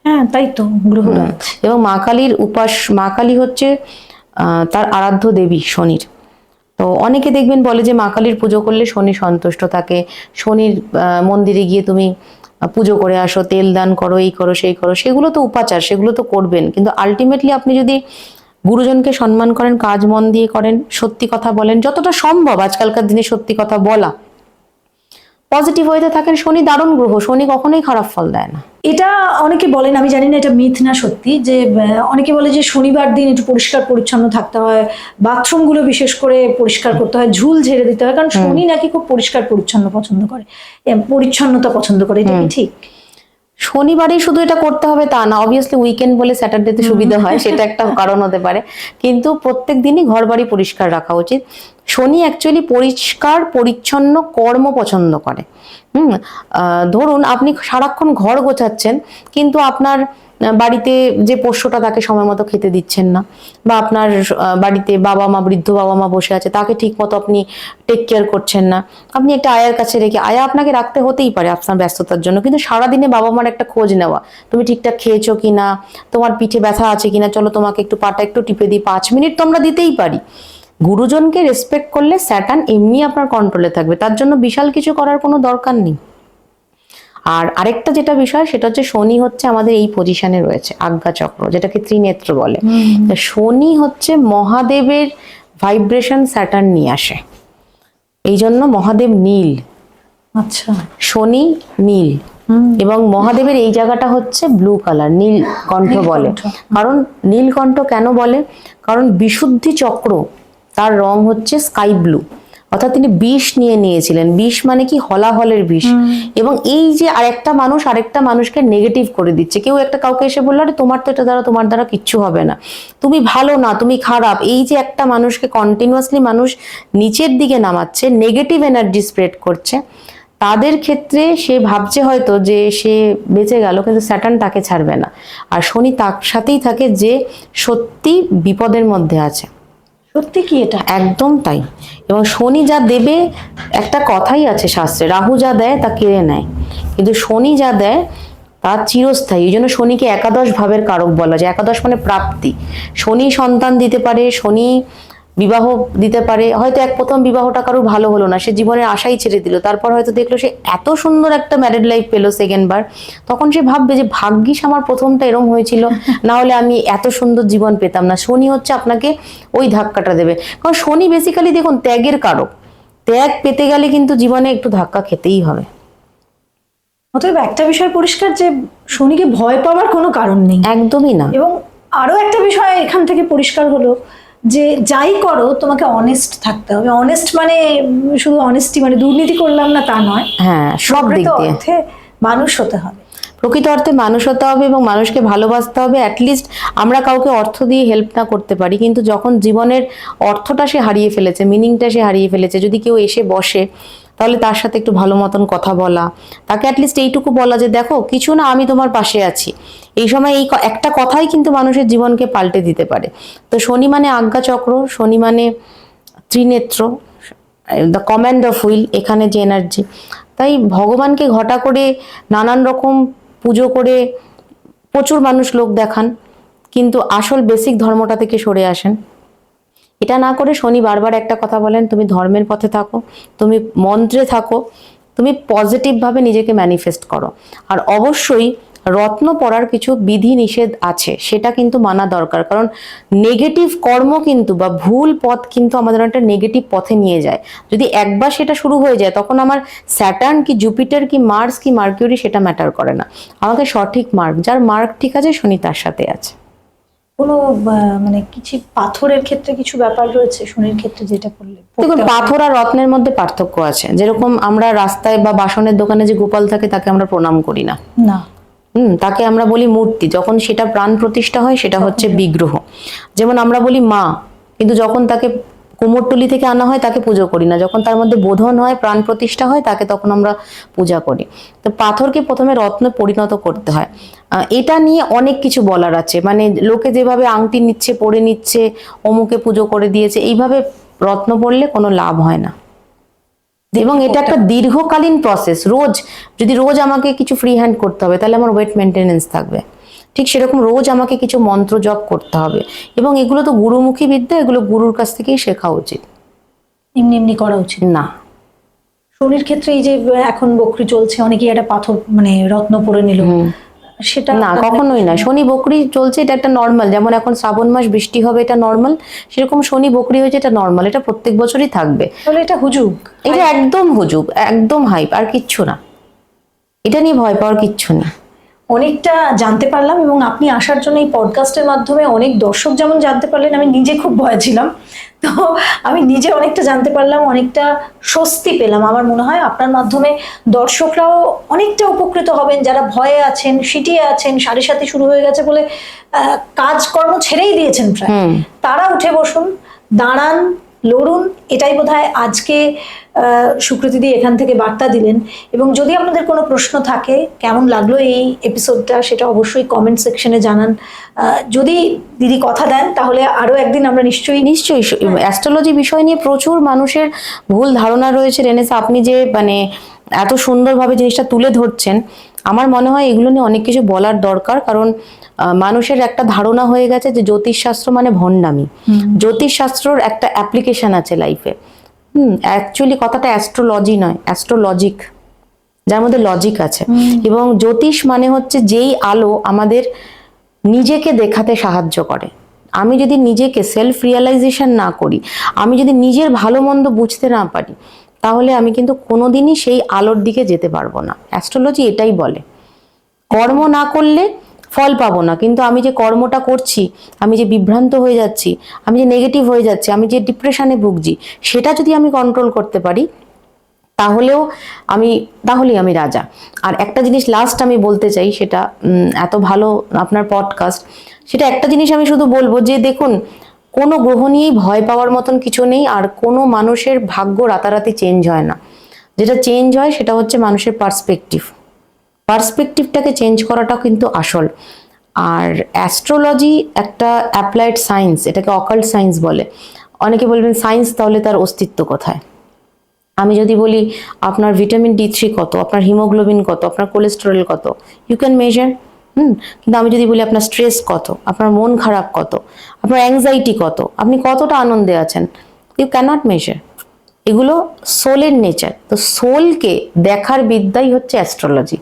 [SPEAKER 1] হ্যাঁ, তাই তো, গ্রহরাজ।
[SPEAKER 2] এবং মা কালীর মা কালী হচ্ছে তার আরাধ্য দেবী শনির। তো অনেকে দেখবেন বলে যে মা কালীর পুজো করলে শনি সন্তুষ্ট থাকে, শনির মন্দিরে গিয়ে তুমি পুজো করে আসো, তেল দান করো, এই করো, সেই করো। সেগুলো তো উপাচার, সেগুলো তো করবেন, কিন্তু আলটিমেটলি আপনি যদি গুরুজনকে সম্মান করেন, কাজ মন দিয়ে করেন, সত্যি কথা বলেন, যতটা সম্ভব আজকালকার দিনে সত্যি কথা বলা, পজিটিভ হইতে থাকেন, শনি দারুণ গ্রহ, শনি কখনোই খারাপ ফল দেয় না।
[SPEAKER 1] এটা অনেকে বলেন, আমি জানি না এটা মিথ না সত্যি, যে অনেকে বলে যে শনিবার দিন একটু পরিষ্কার পরিচ্ছন্ন থাকতে হয়, বাথরুমগুলো বিশেষ করে পরিষ্কার করতে হয়, ঝুল ঝেড়ে দিতে হয়, কারণ শনি নাকি খুব পরিষ্কার পরিচ্ছন্ন পছন্দ করে, পরিচ্ছন্নতা পছন্দ করে। এটা কি ঠিক?
[SPEAKER 2] শনিবারেই শুধু এটা করতে হবে তা না, অবভিয়াসলি উইকেন্ড বলে স্যাটারডেতে সুবিধা হয়, সেটা একটা কারণ হতে পারে, কিন্তু প্রত্যেক দিনই ঘর বাড়ি পরিষ্কার রাখা উচিত। শনি অ্যাকচুয়ালি পরিষ্কার পরিচ্ছন্ন কর্ম পছন্দ করে। ধরুন আপনি সারাক্ষণ ঘর গোছাচ্ছেন, কিন্তু আপনার বাড়িতে যে পোষ্যটা তাকে সময় মতো খেতে দিচ্ছেন না, বা আপনার বাড়িতে বাবা মা, বৃদ্ধ বাবা মা বসে আছে, তাকে ঠিক মতো আপনি টেক কেয়ার করছেন না, আপনি একটা আয়ার কাছে রেখে, আয়া আপনাকে রাখতে হতেই পারে আপনার ব্যস্ততার জন্য, কিন্তু সারাদিনে বাবা মার একটা খোঁজ নেওয়া, তুমি ঠিকঠাক খেয়েছো কিনা, তোমার পিঠে ব্যথা আছে কিনা, চলো তোমাকে একটু পাটা একটু টিপে দিই, 5 মিনিট তো আমরা দিতেই পারি। গুরুজনকে রেসপেক্ট করলে স্যাটার্ন এমনি আপনার কন্ট্রোলে থাকবে, তার জন্য বিশাল কিছু করার কোনো দরকার নেই। আর আরেকটা যেটা বিষয়, সেটা হচ্ছে শনি হচ্ছে আমাদের এই পজিশনে রয়েছে, আজ্ঞা চক্র, যেটাকে ত্রিনেত্র বলে। শনি হচ্ছে মহাদেবের ভাইব্রেশন স্যাটার্ন নিয়ে আসে, এই জন্য মহাদেব নীল।
[SPEAKER 1] আচ্ছা।
[SPEAKER 2] শনি নীল, এবং মহাদেবের এই জায়গাটা হচ্ছে ব্লু কালার, নীলকণ্ঠ বলে। কারণ নীলকণ্ঠ কেন বলে? কারণ বিশুদ্ধি চক্র, তার রং হচ্ছে স্কাই ব্লু, অর্থাৎ তিনি বিষ নিয়ে নিয়েছিলেন। বিষ মানে কি? হলাহলের বিষ। এবং এই যে আরেকটা মানুষকে নেগেটিভ করে দিচ্ছে, কেউ একটা কাউকে এসে বললো আরে তোমার তো এটা দ্বারা, তোমার দ্বারা কিচ্ছু হবে না, তুমি ভালো না, তুমি খারাপ, এই যে একটা মানুষকে কন্টিনিউয়াসলি মানুষ নিচের দিকে নামাচ্ছে, নেগেটিভ এনার্জি স্প্রেড করছে, তাদের ক্ষেত্রে সে ভাবছে হয়তো যে সে বেঁচে গেল, কিন্তু স্যাটার্ন তাকে ছাড়বে না। আর শনি তার সাথেই থাকে যে সত্যি বিপদের মধ্যে আছে।
[SPEAKER 1] সত্যি কি এটা?
[SPEAKER 2] একদম তাই। এবং শনি যা দেবে, একটা কথাই আছে শাস্ত্রে, রাহু যা দেয় তা কেড়ে নেয়, কিন্তু শনি যা দেয় তা চিরস্থায়ী। এই জন্য শনিকে একাদশ ভাবের কারক বলা যায়। একাদশ মানে প্রাপ্তি। শনি সন্তান দিতে পারে, শনি বিবাহ দিতে পারে। হয়তো প্রথম বিবাহটা কারোর ভালো হলো না, সে জীবনের আশাই ছেড়ে দিল, তারপর হয়তো দেখলো সে এত সুন্দর একটা ম্যারিড লাইফ পেলো সেকেন্ড বার, তখন সে ভাববে যে ভাগ্যিস আমার প্রথমটা এরম হয়েছিল, না হলে আমি এত সুন্দর জীবন পেতাম না। শনি হচ্ছে আপনাকে ওই ধাক্কাটা দেবে, কারণ শনি বেসিক্যালি দেখুন ত্যাগের কারক। ত্যাগ পেতে গেলে কিন্তু জীবনে একটু ধাক্কা খেতেই হবে।
[SPEAKER 1] অতএব একটা বিষয় পরিষ্কার যে শনিকে ভয় পাওয়ার কোনো কারণ নেই,
[SPEAKER 2] একদমই না।
[SPEAKER 1] এবং আরো একটা বিষয় এখান থেকে পরিষ্কার হলো যে যাই করো তোমাকে অনেস্ট থাকতে হবে। অনেস্ট মানে শুধু অনেস্টি মানে দুর্নীতি করলাম না তা নয়,
[SPEAKER 2] হ্যাঁ, সব দিক দিয়ে
[SPEAKER 1] অর্থে মানুষ হতে হবে,
[SPEAKER 2] প্রকৃত অর্থে মানুষ হতে হবে এবং মানুষকে ভালোবাসতে হবে। অ্যাটলিস্ট আমরা কাউকে অর্থ দিয়ে হেল্প না করতে পারি, কিন্তু যখন জীবনের অর্থটা সে হারিয়ে ফেলেছে, মিনিংটা সে হারিয়ে ফেলেছে, যদি কেউ এসে বসে তাহলে তার সাথে একটু ভালো মতন কথা বলা, তাকে অ্যাটলিস্ট এইটুকু বলা যে দেখো কিছু না, আমি তোমার পাশে আছি। এই সময় এই একটা কথাই কিন্তু মানুষের জীবনকে পাল্টে দিতে পারে। তো শনি মানে আজ্ঞাচক্র, শনি মানে ত্রিনেত্র, দ্য কমান্ড অফ হুইল, এখানে যে এনার্জি। তাই ভগবানকে ঘটা করে নানান রকম পুজো করে প্রচুর মানুষ লোক দেখান, কিন্তু আসল বেসিক ধর্মটা থেকে সরে আসেন। এটা না করে শনি বারবার একটা কথা বলেন, তুমি ধর্মের পথে থাকো, তুমি মন্ত্রে থাকো, তুমি পজিটিভভাবে নিজেকে ম্যানিফেস্ট করো। আর অবশ্যই রত্ন পড়ার কিছু বিধি নিষেধ আছে, সেটা কিন্তু মানা দরকার, কারণ নেগেটিভ কর্ম কিন্তু বা ভুল পথ কিন্তু আমাদের একটা নেগেটিভ পথে নিয়ে যায়। যদি একবার সেটা শুরু হয়ে যায়, তখন আমার স্যাটার্ন কি জুপিটার কি মার্স কি মার্কিউরি সেটা ম্যাটার করে না, আমাকে সঠিক মার্ক, যার মার্ক ঠিক আছে শনি তার সাথে আছে।
[SPEAKER 1] কোনো মানে কিছু পাথরের ক্ষেত্রে কিছু ব্যাপার রয়েছে শনির ক্ষেত্রে যেটা করলে?
[SPEAKER 2] দেখুন, পাথর আর রত্নের মধ্যে পার্থক্য আছে। যেরকম আমরা রাস্তায় বা বাসনের দোকানে যে গোপাল থাকে তাকে আমরা প্রণাম করি না,
[SPEAKER 1] না,
[SPEAKER 2] তাকে আমরা বলি মূর্তি। যখন সেটা প্রাণ প্রতিষ্ঠা হয় সেটা হচ্ছে বিগ্রহ। যেমন আমরা বলি মা, কিন্তু যখন তাকে কুমোরটুলি থেকে আনা হয় তাকে পুজো করি না, যখন তার মধ্যে বোধন হয়, প্রাণ প্রতিষ্ঠা হয়, তাকে তখন আমরা পূজা করি। তো পাথরকে প্রথমে রত্নে পরিণত করতে হয়। এটা নিয়ে অনেক কিছু বলার আছে, মানে লোকে যেভাবে আংটি নিচ্ছে, পরে নিচ্ছে, অমুকে পুজো করে দিয়েছে, এইভাবে রত্ন পড়লে কোনো লাভ হয় না। এবং এটা একটা দীর্ঘকালীন প্রসেস। যদি রোজ আমাকে কিছু ফ্রি হ্যান্ড করতে হবে, তাহলে আমার ওয়েট মেনটেনেন্স থাকবে। ঠিক সেরকম রোজ আমাকে কিছু মন্ত্র জপ করতে হবে, এবং এগুলো তো গুরুমুখী বিদ্যা, এগুলো গুরুর কাছ থেকেই শেখা উচিত,
[SPEAKER 1] এমনি এমনি করা উচিত
[SPEAKER 2] না।
[SPEAKER 1] শনির ক্ষেত্রে এই যে এখন বকরি চলছে, অনেকেই একটা পাথর মানে রত্ন পরে নিল, সেটা
[SPEAKER 2] না, কখনোই না। শনি বকরি চলছে, এটা একটা নর্মাল। যেমন এখন শ্রাবণ মাস বৃষ্টি হবে, এটা নর্মাল, সেরকম শনি বকরি হয়েছে, এটা নর্মাল, এটা প্রত্যেক বছরই থাকবে।
[SPEAKER 1] তাহলে এটা হুজুগ,
[SPEAKER 2] এটা একদম হুজুগ, একদম হাইপ, আর কিচ্ছু না। এটা নিয়ে ভয় পাওয়ার কিচ্ছু নেই।
[SPEAKER 1] অনেকটা জানতে পারলাম, এবং আপনি আসার জন্য এই পডকাস্টের মাধ্যমে অনেক দর্শক যেমন জানতে পারলেন, আমি নিজে খুব ভয় ছিলাম, তো আমি নিজে অনেকটা জানতে পারলাম, অনেকটা স্বস্তি পেলাম। আমার মনে হয় আপনার মাধ্যমে দর্শকরাও অনেকটা উপকৃত হবেন, যারা ভয়ে আছেন, সিটিয়ে আছেন, 7:30 শুরু হয়ে গেছে বলে কাজকর্ম ছেড়েই দিয়েছেন প্রায়, তারা উঠে বসুন, দাঁড়ান, লড়ুন। এটাই বোধহয় আজকে সুকৃতি দি এখান থেকে বার্তা দিলেন। এবং যদি আপনাদের কোনো প্রশ্ন থাকে, কেমন লাগলো এই এপিসোডটা, সেটা অবশ্যই কমেন্ট সেকশনে জানান। যদি দিদি কথা দেন তাহলে আরো একদিন আমরা নিশ্চয়ই
[SPEAKER 2] অ্যাস্ট্রোলজি বিষয় নিয়ে প্রচুর মানুষের ভুল ধারণা রয়েছে। রেনেসা, আপনি যে মানে এত সুন্দরভাবে জিনিসটা তুলে ধরছেন, আমার মনে হয় এগুলো নিয়ে অনেক কিছু বলার দরকার। কারণ মানুষের একটা ধারণা হয়ে গেছে যে জ্যোতিষশাস্ত্র মানে ভণ্ডামি। জ্যোতিষশাস্ত্রর একটা অ্যাপ্লিকেশন আছে লাইফে। অ্যাকচুয়ালি কথাটা অ্যাস্ট্রোলজি নয়, অ্যাস্ট্রোলজিক, যার মধ্যে লজিক আছে। এবং জ্যোতিষ মানে হচ্ছে যেই আলো আমাদের নিজেকে দেখাতে সাহায্য করে। আমি যদি নিজেকে সেলফ রিয়েলাইজেশন না করি, আমি যদি নিজের ভালো মন্দ বুঝতে না পারি, তাহলে আমি কিন্তু কোনোদিনই সেই আলোর দিকে যেতে পারবো না। অ্যাস্ট্রোলজি এটাই বলে, কর্ম না করলে ফল পাবো না, কিন্তু আমি যে কর্মটা করছি, আমি যে বিভ্রান্ত হয়ে যাচ্ছি, আমি যে নেগেটিভ হয়ে যাচ্ছি, আমি যে ডিপ্রেশনে ভুগছি, সেটা যদি আমি কন্ট্রোল করতে পারি তাহলেই আমি রাজা। আর একটা জিনিস লাস্ট আমি বলতে চাই, সেটা এত ভালো আপনার পডকাস্ট, সেটা একটা জিনিস আমি শুধু বলবো যে দেখুন, কোনো গ্রহ নিয়েই ভয় পাওয়ার মতন কিছু নেই, আর কোনো মানুষের ভাগ্য রাতারাতি চেঞ্জ হয় না। যেটা চেঞ্জ হয় সেটা হচ্ছে মানুষের পার্সপেক্টিভটাকে চেঞ্জ করাটা কিন্তু আসল। আর অ্যাস্ট্রোলজি একটা অ্যাপ্লাইড সায়েন্স, এটাকে অকাল্ট সায়েন্স বলে। অনেকে বলবেন সায়েন্স, তাহলে তার অস্তিত্ব কোথায়? আমি যদি বলি আপনার ভিটামিন D3 কত, আপনার হিমোগ্লোবিন কত, আপনার কোলেস্টেরল কত, ইউ ক্যান মেজার। কিন্তু আমি যদি বলি আপনার স্ট্রেস কত, আপনার মন খারাপ কত, আপনার অ্যাংজাইটি কত, আপনি কতটা আনন্দে আছেন, ইউ ক্যানট মেজার। এগুলো সোলের নেচার। তো সোলকে দেখার বিদ্যাই হচ্ছে astrology.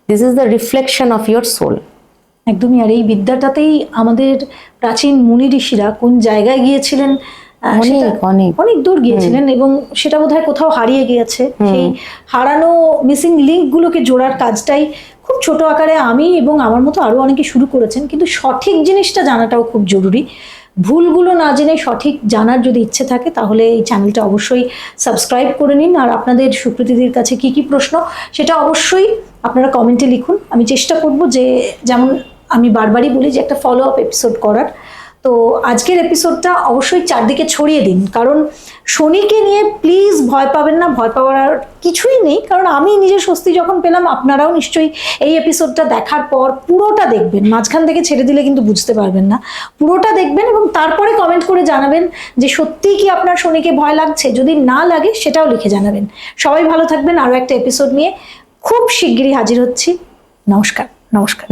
[SPEAKER 2] This is the reflection of your soul.
[SPEAKER 1] একদমই। আর এই বিদ্যাটাতেই আমাদের প্রাচীন মুনি ঋষিরা কোন জায়গায় গিয়েছিলেন, অনেক দূর গিয়েছিলেন, এবং সেটা বোধহয় কোথাও হারিয়ে গিয়েছে। সেই হারানো মিসিং লিঙ্ক গুলোকে জোড়ার কাজটাই খুব ছোট আকারে আমি এবং আমার মতো আরো অনেকে শুরু করেছেন। কিন্তু সঠিক জিনিসটা জানাটাও খুব জরুরি। ভুলগুলো না জেনে সঠিক জানার যদি ইচ্ছে থাকে তাহলে এই চ্যানেলটা অবশ্যই সাবস্ক্রাইব করে নিন। আর আপনাদের সুপ্রীতিদির কাছে কি কি প্রশ্ন সেটা অবশ্যই আপনারা কমেন্টে লিখুন। আমি চেষ্টা করব যে, যেমন আমি বারবারই বলি, যে একটা ফলো আপ এপিসোড করার। তো আজকের এপিসোডটা অবশ্যই চারদিকে ছড়িয়ে দিন, কারণ শনিকে নিয়ে প্লিজ ভয় পাবেন না, ভয় পাওয়ার কিছুই নেই। কারণ আমি নিজে স্বস্তি যখন পেলাম, আপনারাও নিশ্চয়ই এই এপিসোডটা দেখার পর পুরোটা দেখবেন। মাঝখান থেকে ছেড়ে দিলে কিন্তু বুঝতে পারবেন না। পুরোটা দেখবেন এবং তারপরে কমেন্ট করে জানাবেন যে সত্যিই কি আপনার শনিকে ভয় লাগছে। যদি না লাগে সেটাও লিখে জানাবেন। সবাই ভালো থাকবেন। আরও একটা এপিসোড নিয়ে খুব শিগগিরই হাজির হচ্ছি। নমস্কার।
[SPEAKER 2] নমস্কার।